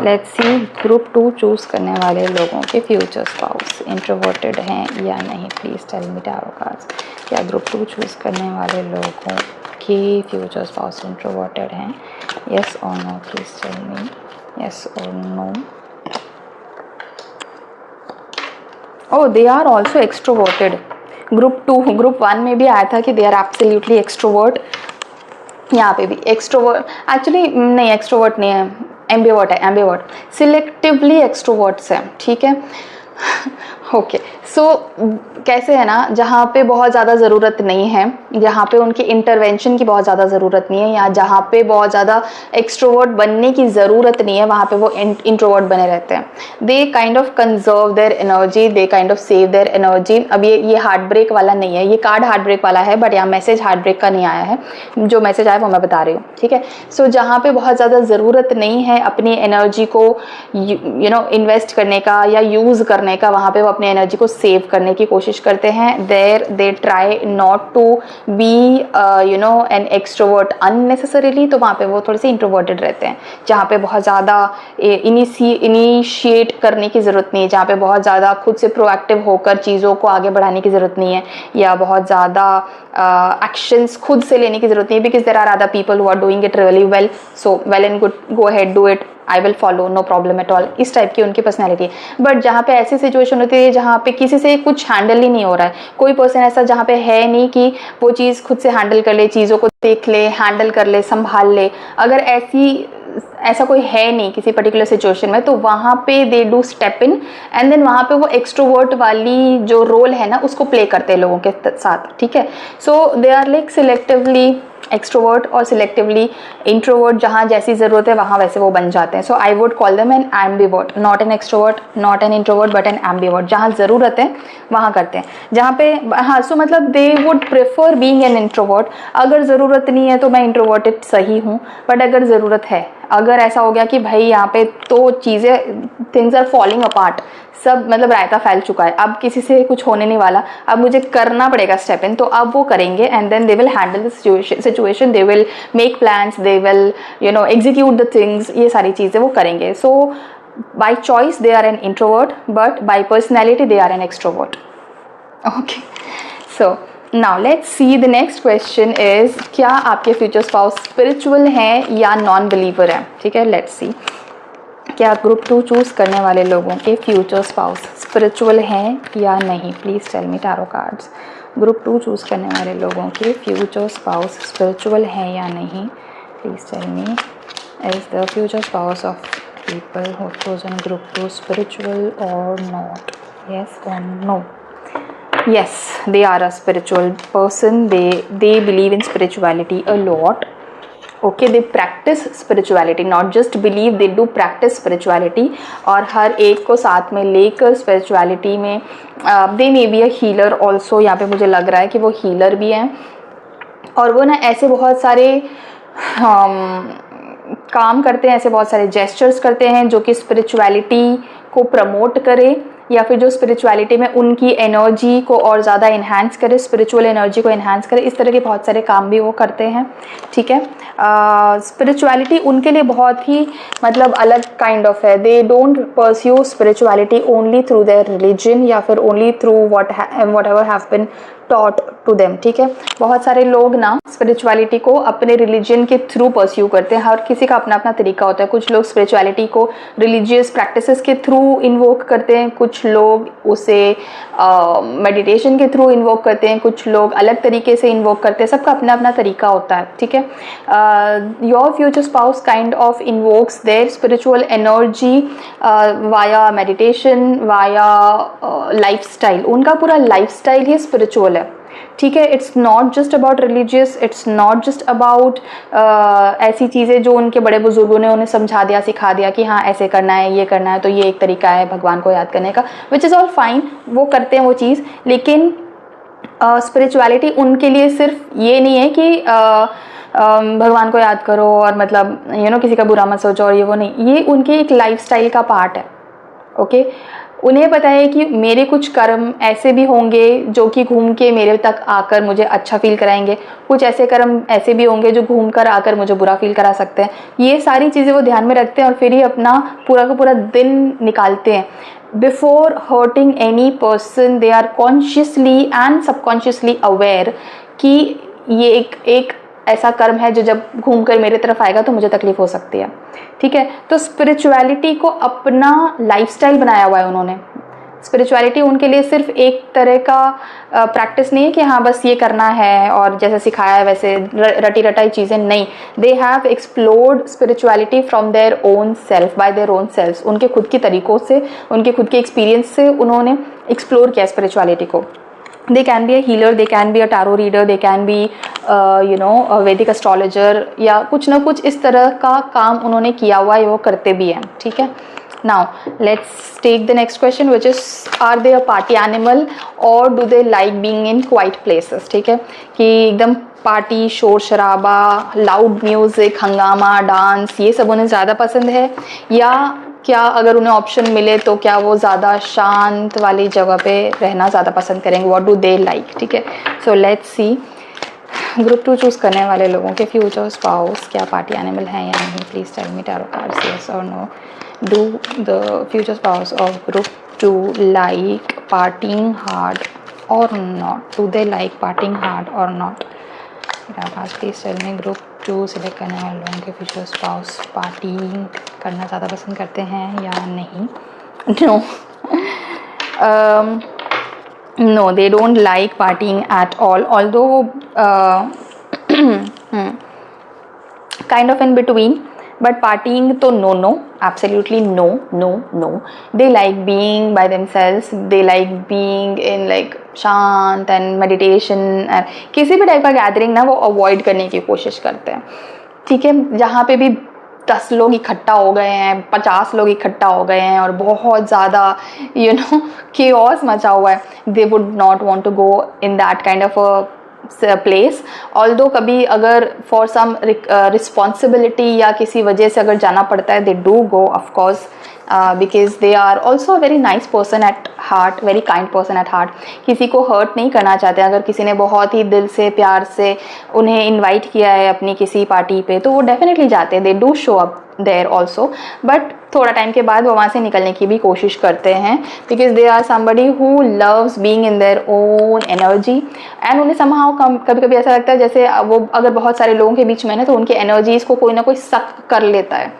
A: लेट्स सी, ग्रुप 2 चूज करने वाले लोगों के फ्यूचर स्पाउस इंट्रोवर्टेड हैं या नहीं. Please tell me tarot cards, क्या ग्रुप 2 चूज करने वाले लोगों के फ्यूचर स्पाउस इंट्रोवर्टेड हैं? यस और no, please tell me yes or no. Oh, they are also extroverted. Group 1 में भी आया था कि they are absolutely extrovert. यहाँ पे भी extrovert, actually नहीं, extrovert नहीं है, ambivert, selectively extroverts है. ठीक है. ओके. सो कैसे है ना, जहाँ पे बहुत ज़्यादा ज़रूरत नहीं है, जहाँ पे उनकी इंटरवेंशन की बहुत ज़्यादा ज़रूरत नहीं है, या जहाँ पे बहुत ज़्यादा एक्सट्रोवर्ट बनने की ज़रूरत नहीं है, वहाँ पे वो इंट्रोवर्ट बने रहते हैं. They kind of conserve their energy, they kind of save their energy. अब ये हार्ट ब्रेक वाला नहीं है, ये कार्ड हार्ट ब्रेक वाला है, बट यहाँ मैसेज हार्ट ब्रेक का नहीं आया है. जो मैसेज आया वो मैं बता रही हूँ. ठीक है. सो जहाँ पे बहुत ज़्यादा ज़रूरत नहीं है अपनी एनर्जी को इन्वेस्ट करने का या यूज़ करने का, वहाँ पे वो अपनी एनर्जी को सेव करने की कोशिश करते हैं. There they try not to be an extrovert unnecessarily, तो वहाँ पे वो थोड़े से इंट्रोवर्टेड रहते हैं. जहाँ पे बहुत ज़्यादा इनिशिएट करने की ज़रूरत नहीं है, जहाँ पे बहुत ज़्यादा खुद से प्रोएक्टिव होकर चीज़ों को आगे बढ़ाने की ज़रूरत नहीं है, या बहुत ज़्यादा एक्शंस खुद से लेने की ज़रूरत नहीं है, because there are other people who are doing it really well, so well and good, go ahead, do it, I will follow, no problem at all. इस टाइप की उनकी पर्सनैलिटी है. बट जहाँ पे ऐसी सिचुएशन होती है जहाँ पे किसी से कुछ हैंडल ही नहीं हो रहा है, कोई पर्सन ऐसा जहाँ पे है नहीं कि वो चीज़ खुद से हैंडल कर ले, चीज़ों को देख ले, हैंडल कर ले, संभाल ले, अगर ऐसी ऐसा कोई है नहीं किसी पर्टिकुलर सिचुएशन में, तो वहाँ पे they do step in and then वहाँ पे वो एक्सट्रोवर्ट वाली जो रोल है ना उसको प्ले करते हैं लोगों के साथ, ठीक है। So they are like selectively extrovert और सिलेक्टिवली इंट्रोवर्ट, जहाँ जैसी ज़रूरत है वहाँ वैसे वो बन जाते हैं। So I would call them an ambivert, not an extrovert, not an introvert, but an ambivert. जहाँ ज़रूरत है वहाँ करते हैं, जहाँ पे हाँ, सो मतलब they would prefer being an introvert. अगर ज़रूरत नहीं है तो मैं इंट्रोवर्टेड सही हूँ, बट अगर ज़रूरत है, अगर ऐसा हो गया कि भाई यहाँ पे तो चीज़ें, थिंग्स आर फॉलिंग अपार्ट, सब मतलब रायता फैल चुका है, अब किसी से कुछ होने नहीं वाला, अब मुझे करना पड़ेगा स्टेप इन, तो अब वो करेंगे and then they will handle the situation, they will make plans, they will execute the things, ये सारी चीज़ें वो करेंगे। So by choice they are an introvert, but by personality they are an extrovert. Okay, so now let's see the next question is, क्या आपके future spouse spiritual हैं या non believer है? ठीक है, लेट्स सी क्या ग्रुप 2 चूज़ करने वाले लोगों के फ्यूचर स्पाउस स्पिरिचुअल हैं या नहीं। Please tell me tarot cards, group 2 choose करने वाले लोगों के फ्यूचर स्पाउस स्पिरिचुअल हैं या नहीं। Please tell me, is the future spouse of people who chosen group 2 spiritual और नॉट? येस और no? Yes, they are a spiritual person. They believe in spirituality a lot. Okay, they practice spirituality, not just believe, they do practice spirituality. और हर एक को साथ में लेकर spirituality में they may be a healer also. यहाँ पे मुझे लग रहा है कि वो healer भी हैं, और वो ना ऐसे बहुत सारे काम करते हैं, ऐसे बहुत सारे जेस्चर्स करते हैं जो कि स्पिरिचुअलिटी को प्रमोट करे, या फिर जो स्पिरिचुअलिटी में उनकी एनर्जी को और ज़्यादा इन्हांस करे, स्पिरिचुअल एनर्जी को इन्हांस करे, इस तरह के बहुत सारे काम भी वो करते हैं, ठीक है। स्पिरिचुअलिटी उनके लिए बहुत ही मतलब अलग काइंड ऑफ है। They don't pursue spirituality only through their religion या फिर only through whatever have been taught to them, ठीक है। बहुत सारे लोग ना स्पिरिचुअलिटी को अपने रिलीजन के थ्रू परस्यू करते हैं, हर किसी का अपना अपना तरीका होता है। कुछ लोग स्पिरिचुअलिटी को रिलीजियस प्रैक्टिसेस के थ्रू इन्वोक करते हैं, कुछ लोग उसे मेडिटेशन के थ्रू इन्वोक करते हैं, कुछ लोग अलग तरीके से इन्वोक करते हैं, सबका अपना अपना तरीका होता है, ठीक है। Your future spouse kind of invokes their spiritual energy via meditation, via lifestyle. उनका पूरा लाइफस्टाइल ही स्पिरिचुअल है, ठीक है। It's not just about religious, it's not just about ऐसी चीज़ें जो उनके बड़े बुजुर्गों ने उन्हें समझा दिया, सिखा दिया कि हाँ ऐसे करना है, ये करना है, तो ये एक तरीका है भगवान को याद करने का, विच इज़ ऑल फाइन, वो करते हैं वो चीज़। लेकिन स्पिरिचुअलिटी उनके लिए सिर्फ ये नहीं है कि भगवान को याद करो और मतलब किसी का बुरा मत सोचो और ये वो नहीं, ये उनके एक लाइफस्टाइल का पार्ट है, ओके। उन्हें पता है कि मेरे कुछ कर्म ऐसे भी होंगे जो कि घूम के मेरे तक आकर मुझे अच्छा फील कराएंगे, कुछ ऐसे कर्म ऐसे भी होंगे जो घूम कर आकर मुझे बुरा फील करा सकते हैं। ये सारी चीज़ें वो ध्यान में रखते हैं और फिर ही अपना पूरा का पूरा दिन निकालते हैं। Before hurting any person they are consciously and subconsciously aware कि ये एक ऐसा कर्म है जो जब घूमकर मेरे तरफ आएगा तो मुझे तकलीफ हो सकती है, ठीक है। तो स्पिरिचुअलिटी को अपना लाइफस्टाइल बनाया हुआ है उन्होंने। स्पिरिचुअलिटी उनके लिए सिर्फ एक तरह का प्रैक्टिस नहीं है कि हाँ बस ये करना है और जैसे सिखाया है वैसे रटी रटाई चीज़ें नहीं। They have explored spirituality from their own self, bye their own self. उनके खुद के तरीकों से, उनके खुद के एक्सपीरियंस से उन्होंने एक्सप्लोर किया स्पिरिचुअलिटी को। They can be a healer, they can be a tarot reader, they can be a Vedic astrologer, या कुछ ना कुछ इस तरह का काम उन्होंने किया हुआ है, वो करते भी हैं, ठीक है। Now let's take the next question, which is, are they a party animal or do they like being in quiet places? ठीक है, कि एकदम पार्टी, शोर शराबा, लाउड म्यूजिक, हंगामा, डांस, ये सब उन्हें ज़्यादा पसंद है, या क्या अगर उन्हें ऑप्शन मिले तो क्या वो ज़्यादा शांत वाली जगह पे रहना ज़्यादा पसंद करेंगे? व्हाट डू दे लाइक, ठीक है। So let's see group 2 choose करने वाले लोगों के फ्यूचर स्पाउस क्या पार्टी एनिमल हैं या नहीं। Please tell me tarot cards, yes और no. Do the future spouse of group 2 like partying hard or not? Do they like partying hard or not? Please tell me group 2 select करने वाले लोगों के future spouse party करना ज़्यादा पसंद करते हैं या नहीं। No, no, they don't like partying at all, although kind of in between. But partying तो no no, absolutely no no no. They like being by themselves, they like being in like शांत and meditation, किसी भी type का gathering ना वो avoid करने की कोशिश करते हैं, ठीक है। जहाँ पे भी 10 लोग इकट्ठा हो गए हैं, 50 लोग इकट्ठा हो गए हैं और बहुत ज़्यादा केओस मचा हुआ है, they would not want to go in that kind of a place. Although कभी अगर फॉर सम रिस्पॉन्सिबिलिटी या किसी वजह से अगर जाना पड़ता है, they do go of course, because they are also very nice person at heart, very kind person at heart. किसी को हर्ट नहीं करना चाहते। अगर किसी ने बहुत ही दिल से प्यार से उन्हें इनवाइट किया है अपनी किसी पार्टी पे, तो वो डेफिनेटली जाते हैं, they do show up there also. But थोड़ा टाइम के बाद वो वहाँ से निकलने की भी कोशिश करते हैं, because they are somebody who loves being in their own energy. And उन्हें समहाउ कभी कभी ऐसा लगता है जैसे वो अगर बहुत सारे लोगों के बीच में ना, तो उनकी एनर्जीज को कोई ना कोई सक कर लेता है।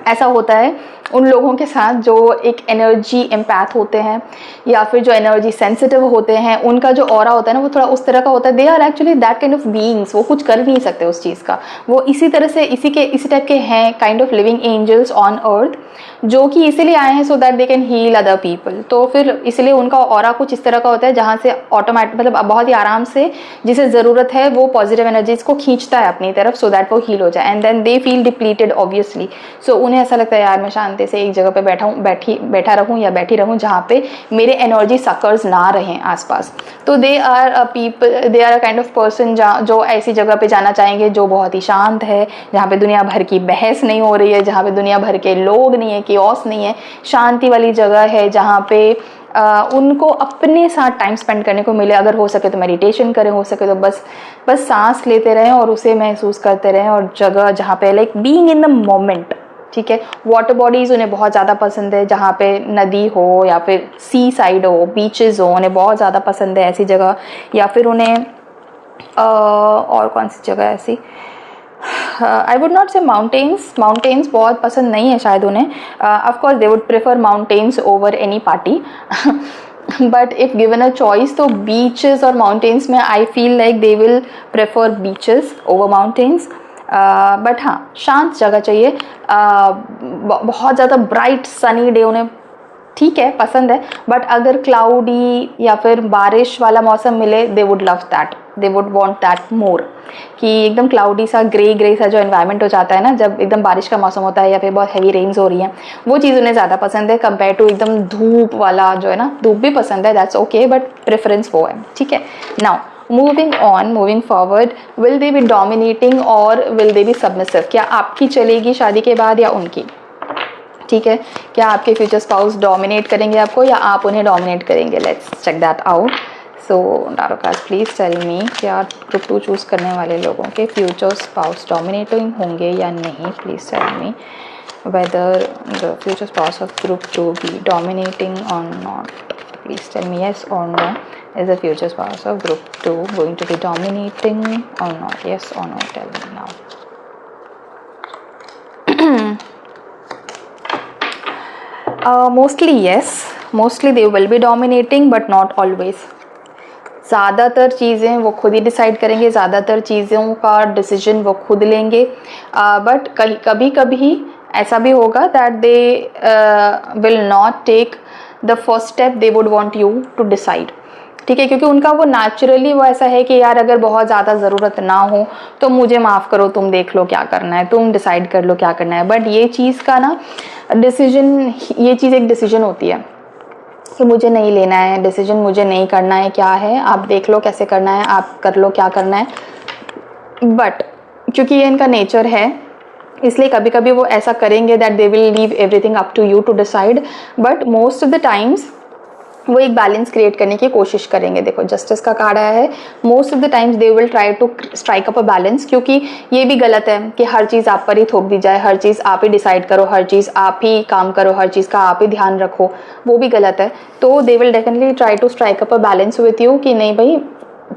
A: ऐसा होता है उन लोगों के साथ जो एक एनर्जी एम्पैथ होते हैं या फिर जो एनर्जी सेंसिटिव होते हैं, उनका जो ऑरा होता है ना वो थोड़ा उस तरह का होता है। They are actually that kind of beings, वो कुछ कर नहीं सकते उस चीज़ का, वो इसी तरह से इसी टाइप के हैं, kind of living angels on earth, जो कि इसीलिए आए हैं so that they can heal other people. तो फिर इसलिए उनका ऑरा कुछ इस तरह का होता है जहाँ से ऑटोमेटिक मतलब बहुत ही आराम से जिसे ज़रूरत है वो पॉजिटिव एनर्जीज को खींचता है अपनी तरफ, सो दैट वो हील हो जाए। And then they feel depleted obviously. So उन्हें ऐसा लगता है यार मैं शांति से एक जगह पे बैठा रहूं या बैठी रहूं जहाँ पे मेरे एनर्जी सकर्स ना रहें आसपास। तो they are a kind of person जो ऐसी जगह पे जाना चाहेंगे जो बहुत ही शांत है, जहाँ पे दुनिया भर की बहस नहीं हो रही है, जहाँ पे दुनिया भर के लोग नहीं है, केओस नहीं है, शांति वाली जगह है जहाँ पे उनको अपने साथ टाइम स्पेंड करने को मिले। अगर हो सके तो मेडिटेशन करें, हो सके तो बस सांस लेते रहें और उसे महसूस करते रहें, और जगह जहाँ पे like being in the moment, ठीक है। वाटर बॉडीज़ उन्हें बहुत ज़्यादा पसंद है, जहाँ पे नदी हो या फिर सी साइड हो, बीचेस हो, उन्हें बहुत ज़्यादा पसंद है ऐसी जगह। या फिर उन्हें और कौन सी जगह ऐसी, आई वुड नॉट से माउंटेन्स बहुत पसंद नहीं है शायद उन्हें। Of course they would prefer mountains over any party, but if given a choice तो बीचेस और माउंटेन्स में I feel like they will prefer beaches over mountains. But हाँ, शांत जगह चाहिए। बहुत ज़्यादा ब्राइट सनी डे उन्हें ठीक है पसंद है, बट अगर क्लाउडी या फिर बारिश वाला मौसम मिले, they would love that, they would want that more. कि एकदम क्लाउडी सा ग्रे सा जो एनवायरनमेंट हो जाता है ना, जब एकदम बारिश का मौसम होता है या फिर बहुत हैवी रेन्स हो रही हैं, वो चीज़ उन्हें ज़्यादा पसंद है कंपेयर टू एकदम धूप वाला जो है ना। धूप भी पसंद है, दैट्स ओके, बट प्रेफरेंस वो है, ठीक है। Now moving forward, will they be dominating or will they be submissive? क्या आपकी चलेगी शादी के बाद या उनकी, ठीक है। क्या आपके फ्यूचर स्पाउस डोमिनेट करेंगे आपको या आप उन्हें डोमिनेट करेंगे? Let's check that out. So tarot cards please tell me, क्या ग्रुप 2 चूज़ करने वाले लोगों के फ्यूचर स्पाउस डोमिनेटिंग होंगे या नहीं? Please tell me whether the future spouse of group 2 be dominating or not. Please tell me yes or no. Is the future spouse of group 2 going to be dominating or not? Yes or no? Tell me now. Mostly yes. Mostly they will be dominating, but not always. ज़्यादातर चीज़ें वो खुद ही decide करेंगे, ज़्यादातर चीज़ों का decision वो खुद लेंगे, बट कभी कभी ऐसा भी होगा that they will not take the first step they would want you to decide, ठीक है। क्योंकि उनका वो नेचुरली वो ऐसा है कि यार अगर बहुत ज़्यादा ज़रूरत ना हो तो मुझे माफ़ करो, तुम देख लो क्या करना है, तुम डिसाइड कर लो क्या करना है। बट ये चीज़ का ना डिसीजन, ये चीज़ एक डिसीजन होती है कि मुझे नहीं लेना है डिसीजन, मुझे नहीं करना है, क्या है आप देख लो कैसे करना है, आप कर लो क्या करना है। बट क्योंकि ये इनका नेचर है, इसलिए कभी कभी वो ऐसा करेंगे that they will leave everything up to you to decide. But most of the times वो एक बैलेंस क्रिएट करने की कोशिश करेंगे। देखो जस्टिस का कार्ड आया है, most of the times they will try to strike up a balance, क्योंकि ये भी गलत है कि हर चीज़ आप पर ही थोप दी जाए, हर चीज़ आप ही डिसाइड करो, हर चीज़ आप ही काम करो, हर चीज़ का आप ही ध्यान रखो, वो भी गलत है। तो they will definitely try to strike up a balance with you कि नहीं भाई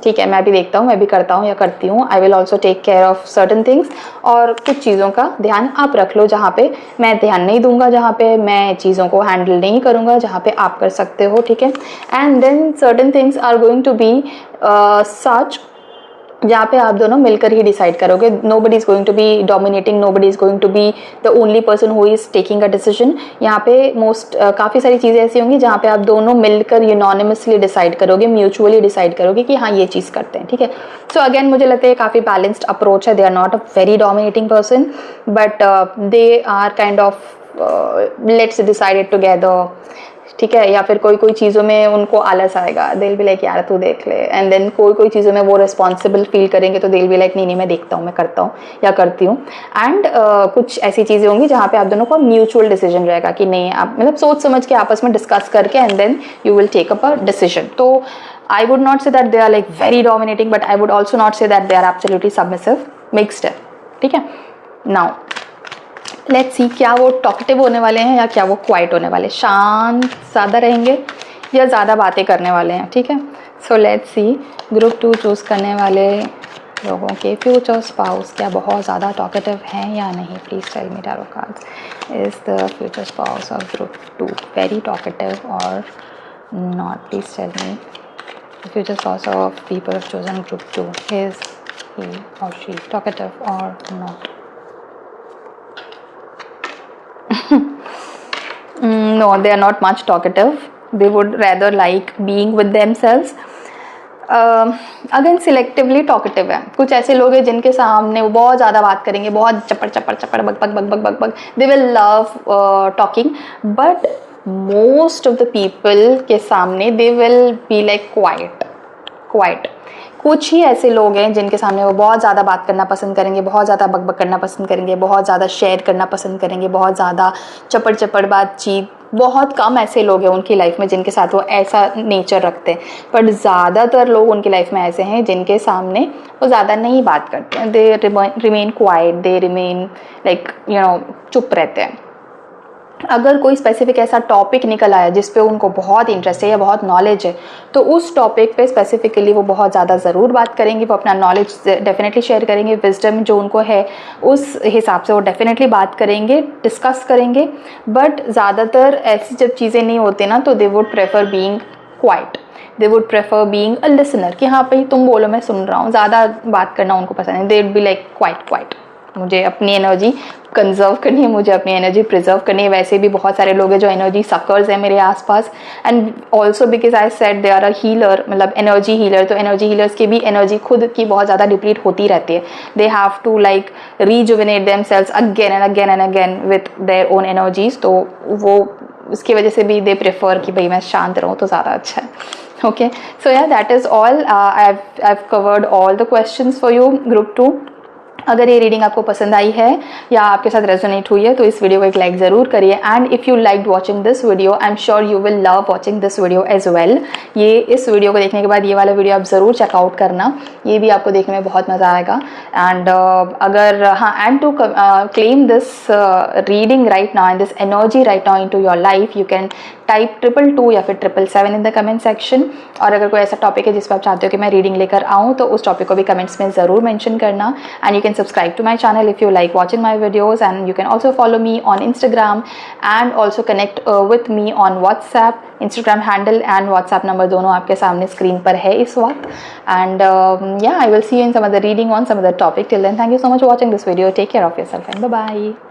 A: ठीक है, मैं भी देखता हूँ, मैं भी करता हूँ या करती हूँ, I will also take care of certain things, और कुछ चीज़ों का ध्यान आप रख लो जहाँ पे मैं ध्यान नहीं दूंगा, जहाँ पे मैं चीज़ों को हैंडल नहीं करूँगा, जहाँ पे आप कर सकते हो, ठीक है। And then certain things are going to be such जहाँ पे आप दोनों मिलकर ही डिसाइड करोगे. Nobody is going to be dominating, nobody is going to be the only person who is taking a decision. यहाँ पे काफ़ी सारी चीज़ें ऐसी होंगी जहाँ पे आप दोनों मिलकर यूनोनिमसली डिसाइड करोगे, म्यूचुअली डिसाइड करोगे कि हाँ ये चीज़ करते हैं. ठीक है. सो अगेन मुझे लगता है काफ़ी बैलेंस्ड अप्रोच है. They are not a very dominating person, but they are kind of let's decide it together. ठीक है. या फिर कोई कोई चीज़ों में उनको आलस आएगा, दिल भी लाइक यार तू देख ले. एंड देन कोई कोई चीज़ों में वो रिस्पॉन्सिबल फील करेंगे तो दिल भी लाइक नहीं नहीं मैं देखता हूँ, मैं करता हूँ या करती हूँ. एंड कुछ ऐसी चीज़ें होंगी जहाँ पे आप दोनों को म्यूचुअल डिसीजन रहेगा कि नहीं, आप मतलब सोच समझ के आपस में डिस्कस करके and then you will take up a decision. तो I would not say that they are like very dominating, but I would also not say that they are absolutely submissive. Mixed है. ठीक है. Now let's see क्या वो talkative होने वाले हैं या क्या वो क्वाइट होने वाले, शांत ज़्यादा रहेंगे या ज़्यादा बातें करने वाले हैं. ठीक है. So let's see group 2 choose करने वाले लोगों के फ्यूचर स्पाउस क्या बहुत ज़्यादा टॉकेटिव हैं या नहीं. Please tell me tarot cards, is the future spouse of group 2 very talkative और not. Please tell me the future spouse of people who have chosen group 2, is he or she talkative or not? No, they are not much talkative. They would rather like being with themselves. Again selectively talkative है. कुछ ऐसे लोग हैं जिनके सामने वो बहुत ज़्यादा बात करेंगे, बहुत चपड़ चपड़ चपड़ बक बक बक बक बक बक. They will love talking, but most of the people के सामने they will be like quiet. कुछ ही ऐसे लोग हैं जिनके सामने वो बहुत ज़्यादा बात करना पसंद करेंगे, बहुत ज़्यादा बकबक करना पसंद करेंगे, बहुत ज़्यादा शेयर करना पसंद करेंगे, बहुत ज़्यादा चपड़ चपड़ बातचीत. बहुत कम ऐसे लोग हैं उनकी लाइफ में जिनके साथ वो ऐसा नेचर रखते हैं, पर ज़्यादातर लोग उनकी लाइफ में ऐसे हैं जिनके सामने वो ज़्यादा नहीं बात करते हैं. They remain quite, they remain like चुप रहते हैं. अगर कोई स्पेसिफिक ऐसा टॉपिक निकल आया जिस पे उनको बहुत इंटरेस्ट है या बहुत नॉलेज है, तो उस टॉपिक पे स्पेसिफिकली वो बहुत ज़्यादा ज़रूर बात करेंगे. वो अपना नॉलेज डेफिनेटली शेयर करेंगे, विजडम जो उनको है उस हिसाब से वो डेफिनेटली बात करेंगे, डिस्कस करेंगे. बट ज़्यादातर ऐसी जब चीज़ें नहीं होती ना, तो they would prefer being quite. They would prefer being a listener, कि हाँ भाई तुम बोलो मैं सुन रहा हूँ. ज़्यादा बात करना उनको पसंद है. They would be like quite. मुझे अपनी एनर्जी कंजर्व करनी है, मुझे अपनी एनर्जी प्रिजर्व करनी है. वैसे भी बहुत सारे लोग हैं जो एनर्जी सकर्स हैं मेरे आसपास. And also because I said they are a healer, मतलब एनर्जी हीलर. तो एनर्जी हीलर्स की भी एनर्जी खुद की बहुत ज़्यादा डिप्लीट होती रहती है. They have to like rejuvenate themselves again and again and again with their own energies. तो वो उसकी वजह से भी दे प्रेफर कि भाई मैं शांत रहूँ तो ज़्यादा अच्छा है. Okay, so yeah, that is all. I've covered all the questions for you, group 2. अगर ये रीडिंग आपको पसंद आई है या आपके साथ रेजोनेट हुई है तो इस वीडियो को एक लाइक ज़रूर करिए. And if you liked watching this video, I am sure you will love watching this video as well. ये इस वीडियो को देखने के बाद ये वाला वीडियो आप ज़रूर चेकआउट करना, ये भी आपको देखने में बहुत मज़ा आएगा. एंड अगर हाँ, and to claim this reading right now and this energy right now in to your life, you can type 222 या फिर 777 इन द कमेंट सेक्शन. और अगर कोई ऐसा टॉपिक है जिस पर आप चाहते हो कि मैं रीडिंग लेकर आऊँ, तो उस टॉपिक को भी कमेंट्स में ज़रूर मेंशन करना. And you can subscribe to my channel if you like watching my videos, and you can also follow me on Instagram and also connect with me on WhatsApp. Instagram handle and WhatsApp number दोनों आपके सामने screen पर है इस वक्त. And yeah, I will see you in some other reading on some other topic. Till then, thank you so much for watching this video. Take care of yourself and bye bye.